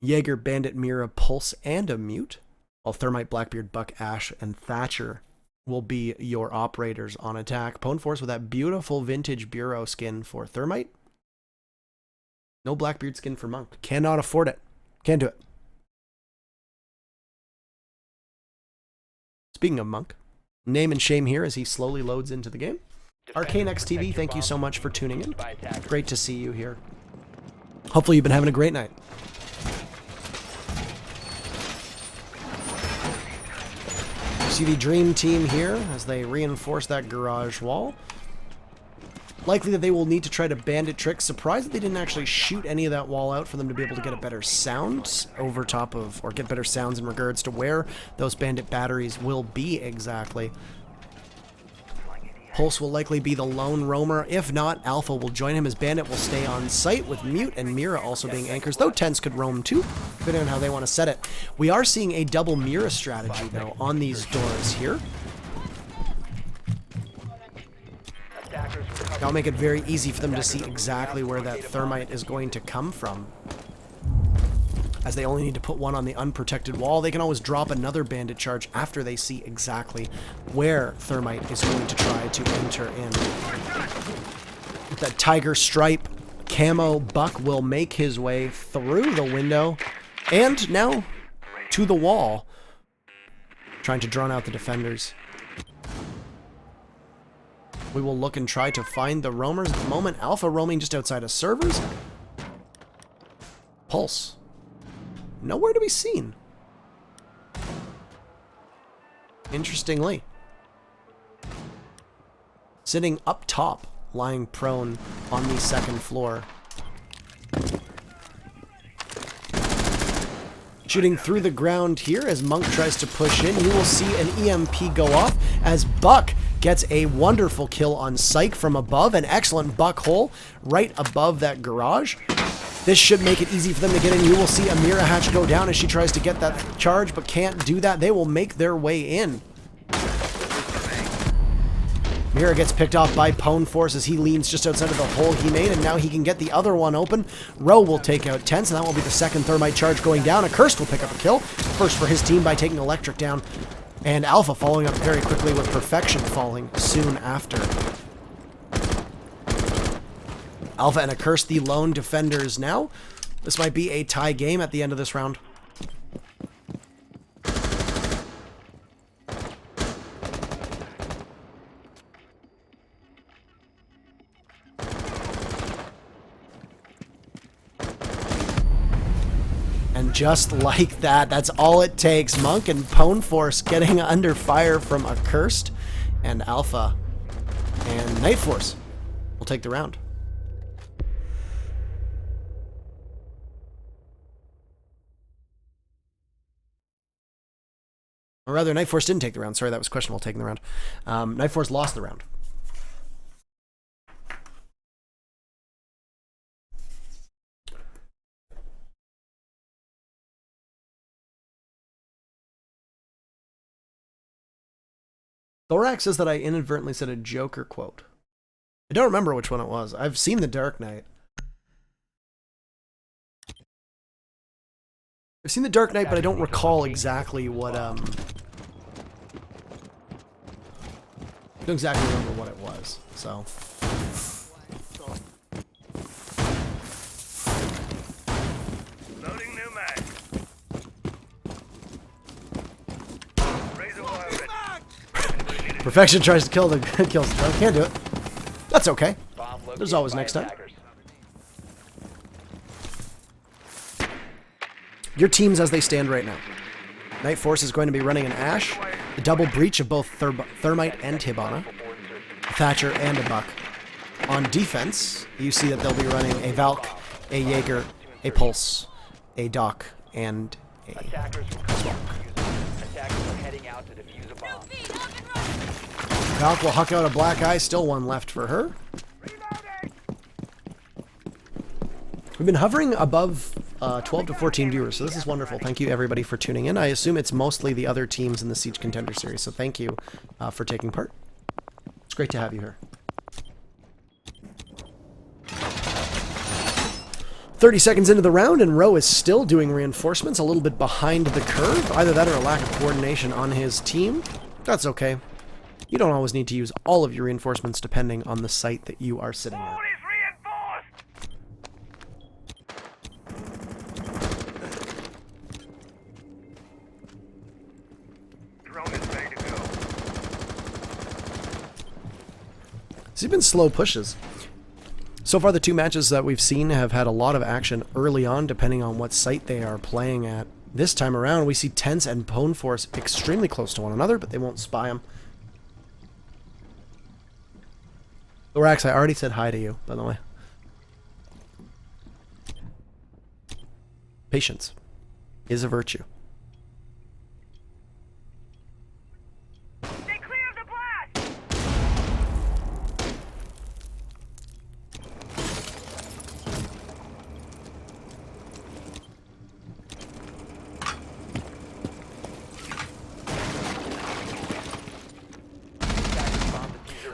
Jaeger, Bandit, Mira, Pulse, and a Mute. While Thermite, Blackbeard, Buck, Ash, and Thatcher will be your operators on attack. PwnForce with that beautiful vintage Bureau skin for Thermite. No Blackbeard skin for Monk. Cannot afford it. Can't do it. Speaking of Monk, name and shame here as he slowly loads into the game. Arcane XTV, thank you so much for tuning in. Great to see you here. Hopefully you've been having a great night. You see the dream team here as they reinforce that garage wall. Likely that they will need to try to bandit trick. Surprised that they didn't actually shoot any of that wall out for them to be able to get a better sound over top of, or get better sounds in regards to where those bandit batteries will be exactly. Pulse will likely be the lone roamer. If not, Alpha will join him as Bandit will stay on site with Mute and Mira also being anchors, though Tense could roam too, depending on how they want to set it. We are seeing a double Mira strategy, though, on these doors here. That'll make it very easy for them to see exactly where that Thermite is going to come from. As they only need to put one on the unprotected wall, they can always drop another bandit charge after they see exactly where Thermite is going to try to enter in. With that Tiger Stripe camo, Buck will make his way through the window and now to the wall, trying to drown out the defenders. We will look and try to find the roamers. At the moment, Alpha roaming just outside of servers. Pulse. Nowhere to be seen. Interestingly. Sitting up top, lying prone on the second floor. Shooting through the ground here as Monk tries to push in. You will see an EMP go off as Buck gets a wonderful kill on Psych from above. An excellent Buck hole right above that garage. This should make it easy for them to get in. You will see a Mira hatch go down as she tries to get that charge, but can't do that. They will make their way in. Mira gets picked off by PwnForce as he leans just outside of the hole he made, and now he can get the other one open. Rowe will take out Tense, and that will be the second Thermite charge going down. Accursed will pick up a kill, first for his team by taking Electric down, and Alpha following up very quickly with Perfection falling soon after. Alpha and Accursed, the lone defenders now. This might be a tie game at the end of this round. And just like that, that's all it takes. Monk and PwnForce getting under fire from Accursed, and Alpha and NightForce will take the round. Or rather, NightForce didn't take the round. Sorry, that was questionable taking the round. NightForce lost the round. Thorax says that I inadvertently said a Joker quote. I don't remember which one it was. I've seen The Dark Knight. I've seen The Dark Knight, but I don't recall exactly what, I don't exactly remember what it was, so. Loading new mag. Razor wire ready. Perfection tries to kill the kills. Can't do it. That's okay. There's always next time. Your teams as they stand right now. NightForce is going to be running an Ash, a double breach of both Thermite and Hibana, Thatcher and a Buck. On defense, you see that they'll be running a Valk, a Jaeger, a Pulse, a Doc, and a Smoke. Valk will huck out a Black Eye, still one left for her. We've been hovering above 12 to 14 viewers, so this is wonderful. Thank you, everybody, for tuning in. I assume it's mostly the other teams in the Siege Contender Series, so thank you for taking part. It's great to have you here. 30 seconds into the round, and Rowe is still doing reinforcements, a little bit behind the curve. Either that or a lack of coordination on his team. That's okay. You don't always need to use all of your reinforcements depending on the site that you are sitting at. Wall is reinforced! Drone is ready to go. These have been slow pushes. So far, the two matches that we've seen have had a lot of action early on, depending on what site they are playing at. This time around, we see Tense and Poneforce extremely close to one another, but they won't spy them. Lorax, I already said hi to you, by the way. Patience is a virtue. Stay clear of the blast!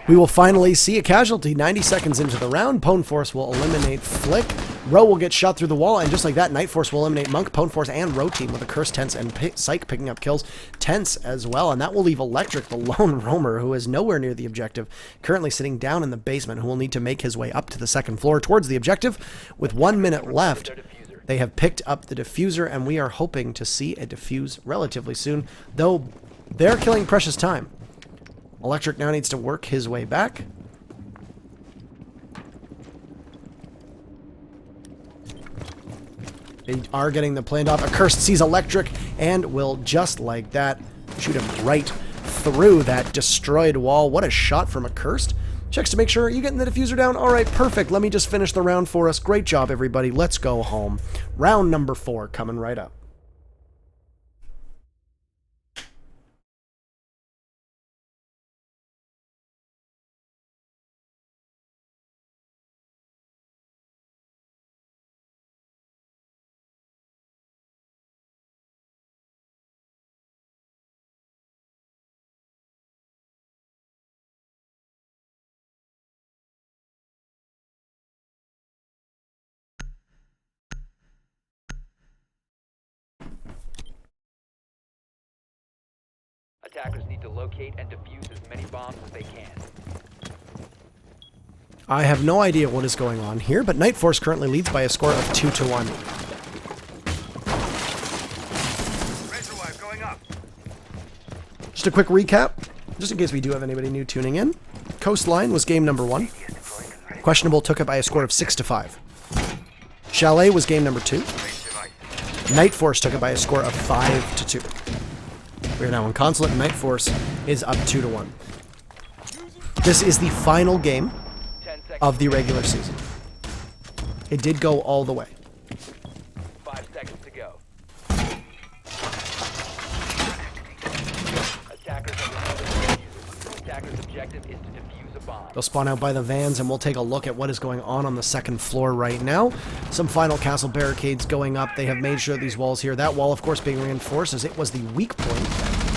We will finally see a casualty 90 seconds into the round. Poneforce will eliminate Flick. Rowe will get shot through the wall, and just like that, NightForce will eliminate Monk, Poneforce, and Rowe team with a Curse, Tense, and Psych picking up kills. Tense as well, and that will leave Electric, the lone roamer, who is nowhere near the objective, currently sitting down in the basement, who will need to make his way up to the second floor towards the objective. With 1 minute left, they have picked up the diffuser, and we are hoping to see a defuse relatively soon, though they're killing precious time. Electric now needs to work his way back. They are getting the planned off. Accursed sees Electric and will, just like that, shoot him right through that destroyed wall. What a shot from Accursed. Checks to make sure you're getting the diffuser down. All right, perfect. Let me just finish the round for us. Great job, everybody. Let's go home. Round number 4 coming right up. Attackers need to locate and defuse as many bombs as they can. I have no idea what is going on here, but NightForce currently leads by a score of 2-1. Razorwire going up. Just a quick recap, just in case we do have anybody new tuning in. Coastline was game number 1. Questionable took it by a score of 6-5. Chalet was game number 2. NightForce took it by a score of 5-2. We are now in Consulate, and NightForce is up 2-1. This is the final game of the regular season. It did go all the way. 5 seconds to go. Attackers have recovered the diffuser. Attackers' objective is to defuse a bomb. They'll spawn out by the vans, and we'll take a look at what is going on the second floor right now. Some final castle barricades going up. They have made sure these walls here. That wall, of course, being reinforced, as it was the weak point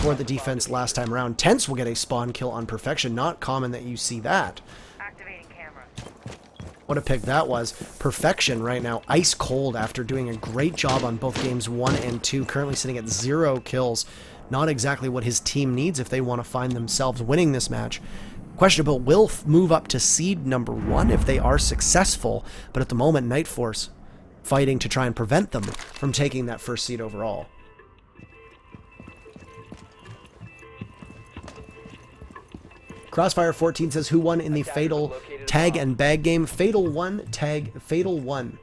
for the defense last time around. Tense will get a spawn kill on Perfection. Not common that you see that. Activating camera. What a pick that was. Perfection right now, ice cold after doing a great job on both games 1 and 2. Currently sitting at 0 kills. Not exactly what his team needs if they want to find themselves winning this match. Questionable will move up to seed number 1 if they are successful, but at the moment, NightForce fighting to try and prevent them from taking that first seed overall. Crossfire 14 says, who won in the Fatal Tag and Bag game? Fatal 1, Fatal 1.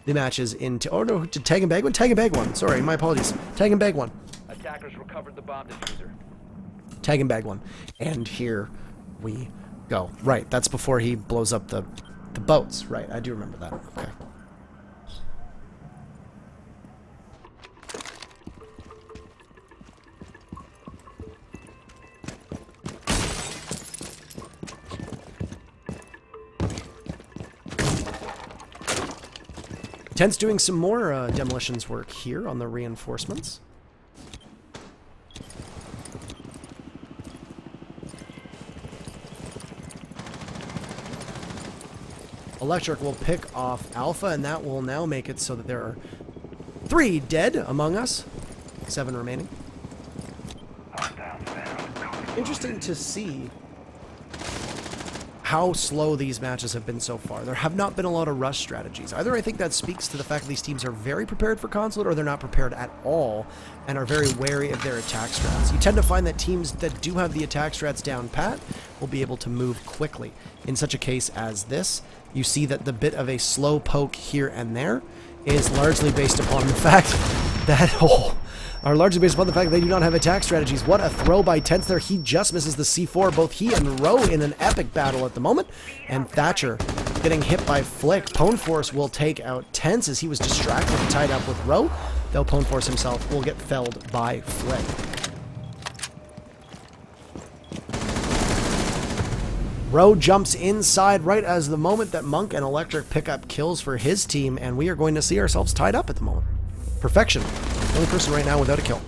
The match is into... Oh, no, did Tag and Bag win? Tag and Bag won. Sorry, my apologies. Tag and Bag won. Attackers recovered the bomb diffuser. Tag and Bag won. And here we go. Right, that's before he blows up the boats. Right, I do remember that. Okay. Tent's doing some more demolitions work here on the reinforcements. Electric will pick off Alpha, and that will now make it so that there are 3 dead among us. 7 remaining. Interesting to see how slow these matches have been so far. There have not been a lot of rush strategies. Either I think that speaks to the fact that these teams are very prepared for Consulate, or they're not prepared at all and are very wary of their attack strats. You tend to find that teams that do have the attack strats down pat will be able to move quickly. In such a case as this, you see that the bit of a slow poke here and there is largely based upon the fact that they do not have attack strategies. What a throw by Tense there. He just misses the C4. Both he and Rowe in an epic battle at the moment. And Thatcher getting hit by Flick. Poneforce will take out Tense as he was distracted and tied up with Rowe, though Poneforce himself will get felled by Flick. Rowe jumps inside right as the moment that Monk and Electric pick up kills for his team, and we are going to see ourselves tied up at the moment. Perfection. The only person right now without a kill.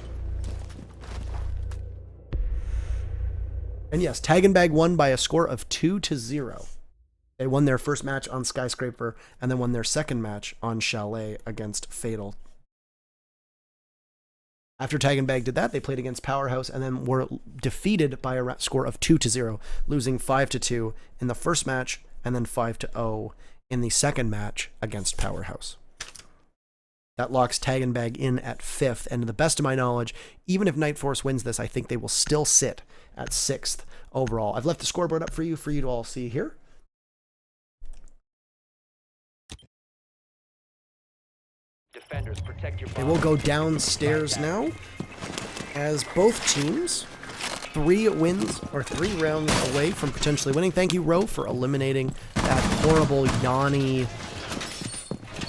And yes, Tag and Bag won by a score of 2-0. They won their first match on Skyscraper and then won their second match on Chalet against Fatal. After Tag and Bag did that, they played against Powerhouse and then were defeated by a score of 2-0, losing 5-2 in the first match and then 5-0 in the second match against Powerhouse. That locks Tag and Bag in at 5th, and to the best of my knowledge, even if NightForce wins this, I think they will still sit at 6th overall. I've left the scoreboard up for you to all see here. Defenders, protect your They will go downstairs now, as both teams 3 wins or 3 rounds away from potentially winning. Thank you, Rowe, for eliminating that horrible Yanni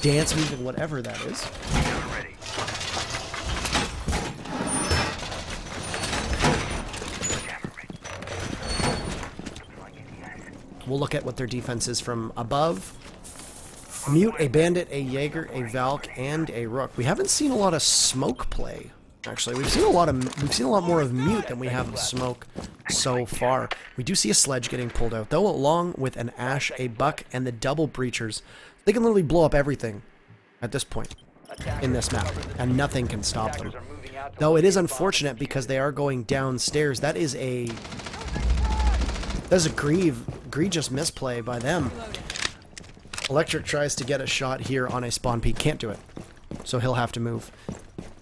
dance music, whatever that is. We'll look at what their defense is from above. Mute, a Bandit, a Jaeger, a Valk, and a Rook. We haven't seen a lot of smoke play. Actually, we've seen a lot more of Mute than we have of smoke so far. We do see a Sledge getting pulled out, though, along with an Ash, a Buck, and the double breachers. They can literally blow up everything at this point in this map, and nothing can stop them. Though it is unfortunate because they are going downstairs. That is a egregious misplay by them. Electric tries to get a shot here on a spawn peak. Can't do it. So he'll have to move.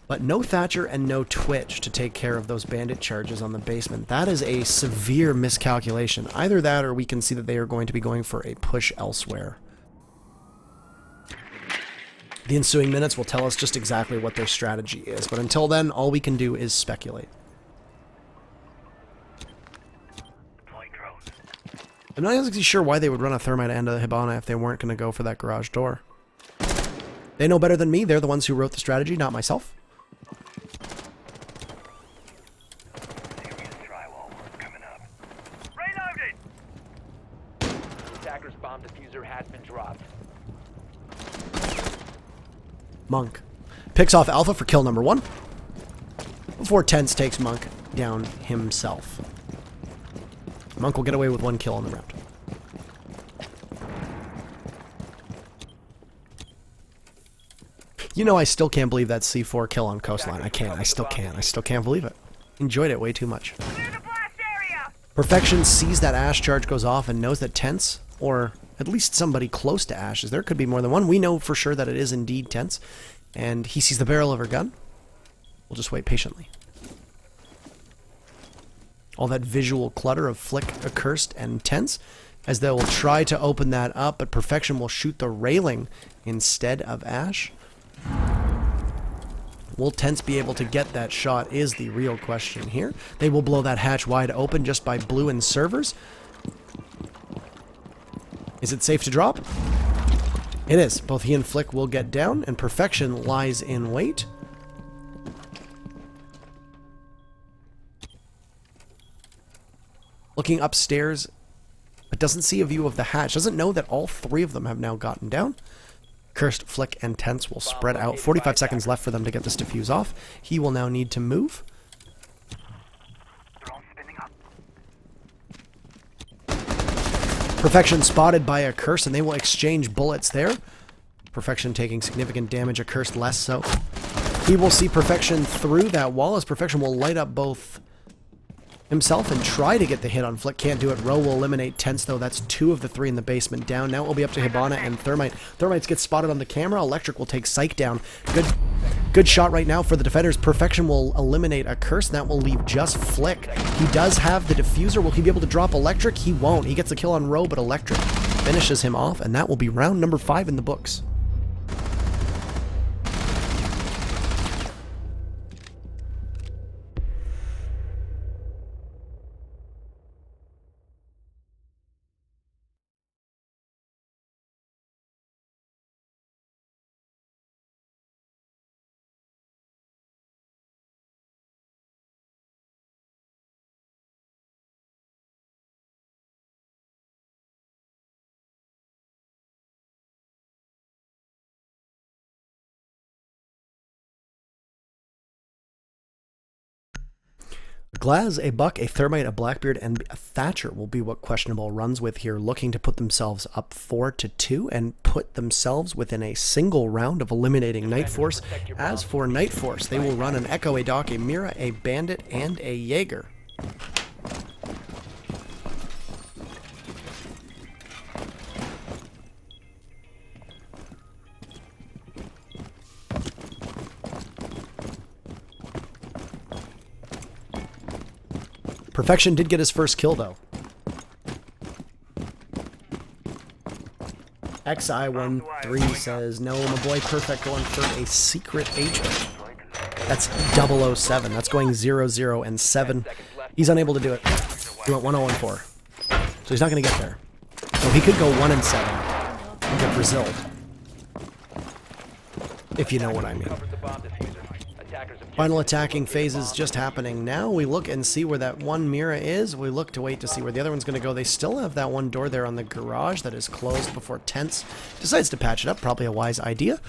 But no Thatcher and no Twitch to take care of those bandit charges on the basement. That is a severe miscalculation. Either that or we can see that they are going to be going for a push elsewhere. The ensuing minutes will tell us just exactly what their strategy is. But until then, all we can do is speculate. I'm not exactly sure why they would run a thermite into the Hibana if they weren't going to go for that garage door. They know better than me. They're the ones who wrote the strategy, not myself. Attacker's bomb diffuser has been dropped. Monk picks off Alpha for kill number 1 before Tense takes Monk down himself. Monk will get away with 1 kill on the round. You know, I still can't believe that C4 kill on Coastline. I can't. I still can't. I still can't believe it. Enjoyed it way too much. Perfection sees that Ash charge goes off and knows that Tense, or at least somebody close to Ash, is there. Could be more than one. We know for sure that it is indeed Tense. And he sees the barrel of her gun. We'll just wait patiently. All that visual clutter of Flick, Accursed, and Tense, as they will try to open that up, but Perfection will shoot the railing instead of Ash. Will Tense be able to get that shot is the real question here. They will blow that hatch wide open just by Blue and servers. Is it safe to drop? It is. Both he and Flick will get down, and Perfection lies in wait. Looking upstairs, but doesn't see a view of the hatch. Doesn't know that all 3 of them have now gotten down. Cursed, Flick, and Tense will spread out. 45 seconds left for them to get this defuse off. He will now need to move. Drone spinning up. Perfection spotted by a Curse, and they will exchange bullets there. Perfection taking significant damage, a Cursed less so. He will see Perfection through that wall as Perfection will light up both himself and try to get the hit on Flick. Can't do it. Row will eliminate Tense, though. That's 2 of the 3 in the basement down. Now it will be up to Hibana and Thermite. Thermites get spotted on the camera. Electric will take Psych down. Good shot right now for the defenders. Perfection will eliminate a Curse, and that will leave just Flick. He does have the diffuser. Will he be able to drop Electric? He won't. He gets the kill on Row, but Electric finishes him off, and that will be round number 5 in the books. Glaz, a Buck, a Thermite, a Blackbeard, and a Thatcher will be what Questionable runs with here, looking to put themselves up 4-2 and put themselves within a single round of eliminating NightForce. As for NightForce, they will run an Echo, a Doc, a Mira, a Bandit, and a Jaeger. Perfection did get his first kill, though. XI13 says, no, my boy Perfect going for a secret agent. That's 007. That's going 0, and 7. He's unable to do it. He went 1014. So he's not going to get there. So he could go 1 and 7 and get Brazil. If you know what I mean. Final attacking phase is just happening now. We look and see where that one Mira is. We look to wait to see where the other one's going to go. They still have that one door there on the garage that is closed before Tense decides to patch it up. Probably a wise idea.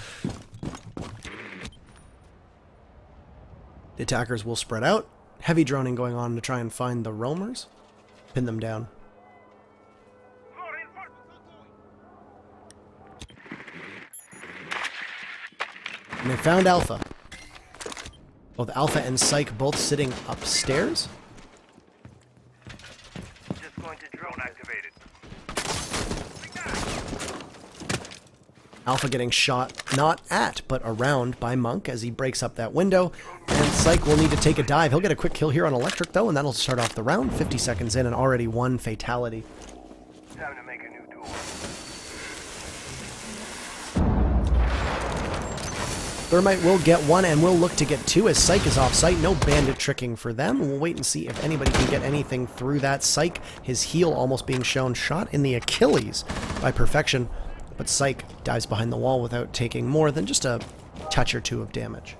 The attackers will spread out. Heavy droning going on to try and find the roamers. Pin them down. And they found Alpha. Both Alpha and Psych both sitting upstairs. Just going to drone activated. Alpha getting shot not at, but around by Monk as he breaks up that window. And Psych will need to take a dive. He'll get a quick kill here on Electric, though, and that'll start off the round. 50 seconds in and already 1 fatality. Time to make a new door. Thermite will get 1 and will look to get 2 as Psych is off site. No bandit tricking for them. We'll wait and see if anybody can get anything through that. Psych, his heel almost being shown, shot in the Achilles by Perfection. But Psych dives behind the wall without taking more than just a touch or 2 of damage.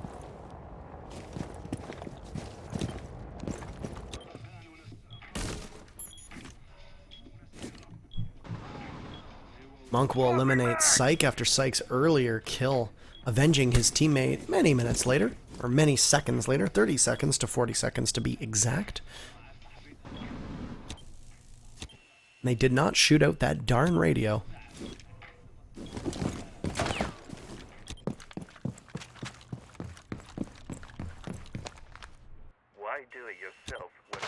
Monk will eliminate Psych after Psych's earlier kill, avenging his teammate many minutes later, or many seconds later, 30 seconds to 40 seconds to be exact. They did not shoot out that darn radio. Why do it yourself when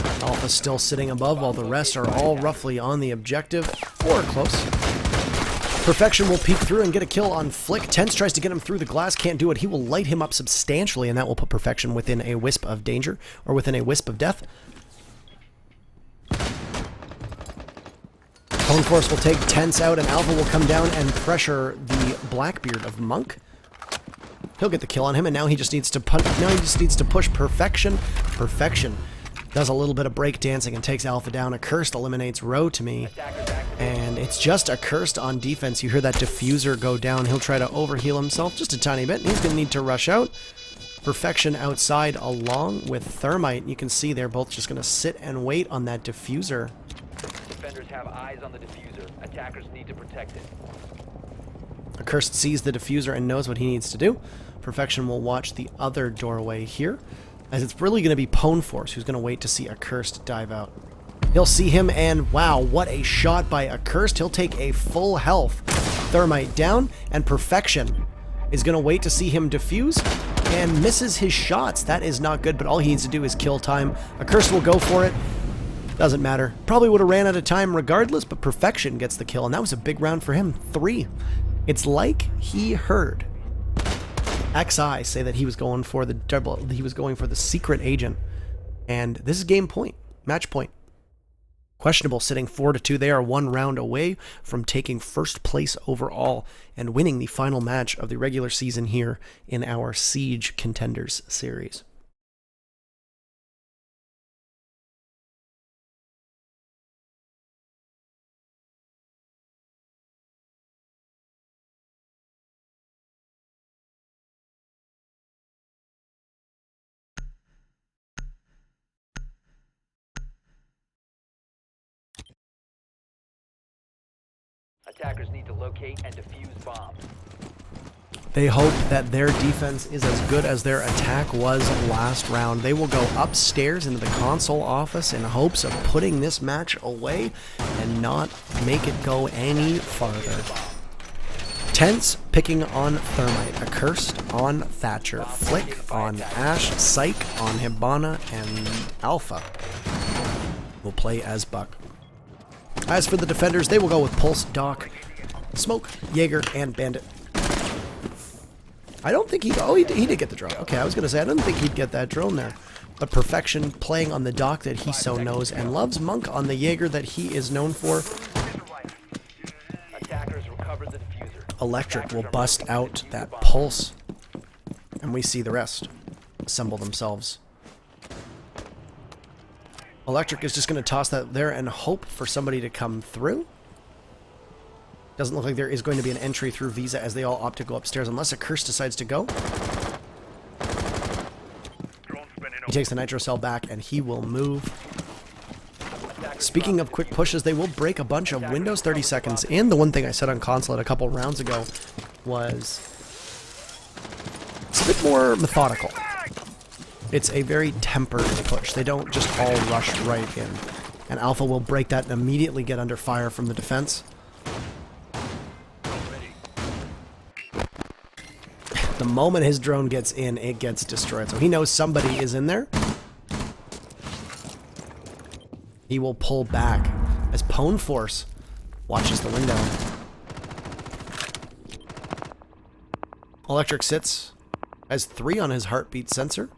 nobody... Alpha still sitting above while the rest are all roughly on the objective, or close. Perfection will peek through and get a kill on Flick. Tense tries to get him through the glass, can't do it. He will light him up substantially, and that will put Perfection within a wisp of danger, or within a wisp of death. NightForce will take Tense out, and Alpha will come down and pressure the Blackbeard of Monk. He'll get the kill on him, and now he just needs to push Perfection. Perfection does a little bit of break dancing and takes Alpha down. A Cursed eliminates Row to me. And it's just a Cursed on defense. You hear that diffuser go down. He'll try to overheal himself just a tiny bit. And he's going to need to rush out. Perfection outside along with Thermite. You can see they're both just going to sit and wait on that diffuser. Defenders have eyes on the diffuser. Attackers need to protect it. Accursed sees the diffuser and knows what he needs to do. Perfection will watch the other doorway here, as it's really going to be PwnForce who's going to wait to see Accursed dive out. He'll see him, and wow, what a shot by Accursed. He'll take a full health thermite down, and Perfection is going to wait to see him defuse and misses his shots. That is not good, but all he needs to do is kill time. Accursed will go for it. Doesn't matter. Probably would have ran out of time regardless, but Perfection gets the kill, and that was a big round for him. 3. It's like he heard XI say that he was going for the double. He was going for the secret agent, and this is game point, match point. Questionable sitting 4-2. They are 1 round away from taking first place overall and winning the final match of the regular season here in our Siege Contenders series. Attackers need to locate and defuse bombs. They hope that their defense is as good as their attack was last round. They will go upstairs into the console office in hopes of putting this match away and not make it go any farther. Tense picking on Thermite, Accursed on Thatcher, Flick on Ash, Psych on Hibana, and Alpha will play as Buck. As for the defenders, they will go with Pulse, Doc, Smoke, Jaeger, and Bandit. I don't think he... Oh, he did get the drone. Okay, I was going to say, I didn't think he'd get that drone there. But Perfection playing on the Doc that he so knows and loves. Monk on the Jaeger that he is known for. Attackers recovered the diffuser. Electric will bust out that Pulse. And we see the rest assemble themselves. Electric is just going to toss that there and hope for somebody to come through. Doesn't look like there is going to be an entry through Visa as they all opt to go upstairs unless Accursed decides to go. He takes the Nitro Cell back and he will move. Speaking of quick pushes, they will break a bunch of windows 30 seconds in. The one thing I said on console a couple rounds ago was it's a bit more methodical. It's a very tempered push. They don't just all rush right in. And Alpha will break that and immediately get under fire from the defense. The moment his drone gets in, it gets destroyed. So he knows somebody is in there. He will pull back as PwnForce watches the window. Electric sits, has 3 on his heartbeat sensor.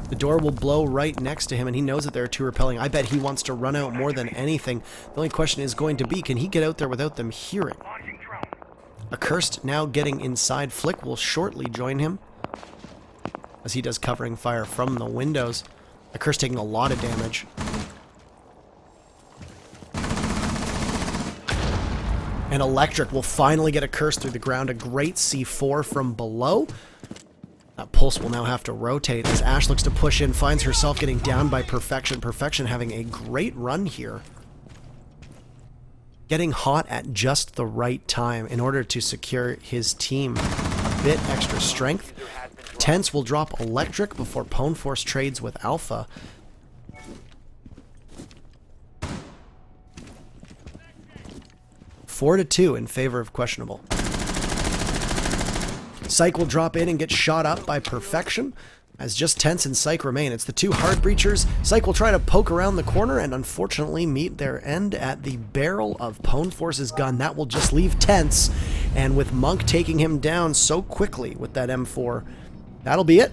The door will blow right next to him, and he knows that there are 2 repelling. I bet he wants to run out more than anything. The only question is going to be, can he get out there without them hearing? Accursed now getting inside. Flick will shortly join him as he does covering fire from the windows. Accursed taking a lot of damage. And Electric will finally get Accursed through the ground. A great C4 from below. That Pulse will now have to rotate as Ash looks to push in, finds herself getting down by Perfection. Perfection having a great run here. Getting hot at just the right time in order to secure his team a bit extra strength. Tense will drop Electric before PwnForce trades with Alpha. 4-2 in favor of Questionable. Psych will drop in and get shot up by Perfection, as just Tense and Psych remain. It's the 2 hard breachers. Psych will try to poke around the corner and unfortunately meet their end at the barrel of PwnForce's gun. That will just leave Tense, and with Monk taking him down so quickly with that M4, that'll be it.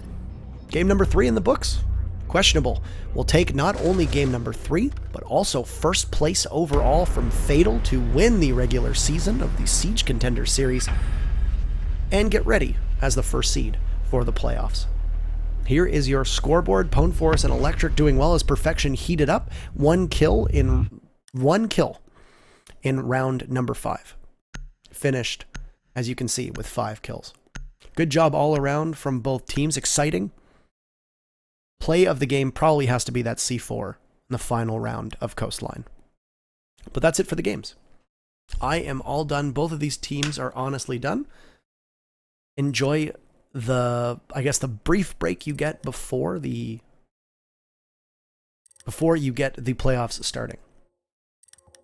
Game number 3 in the books. Questionable will take not only game number 3, but also first place overall from Fatal to win the regular season of the Siege Contender series and get ready as the first seed for the playoffs. Here is your scoreboard. PwnForce and Electric doing well as Perfection heated up. One kill in round number 5. Finished, as you can see, with 5 kills. Good job all around from both teams. Exciting. Play of the game probably has to be that C4 in the final round of Coastline. But that's it for the games. I am all done. Both of these teams are honestly done. Enjoy the, I guess, the brief break you get before you get the playoffs starting.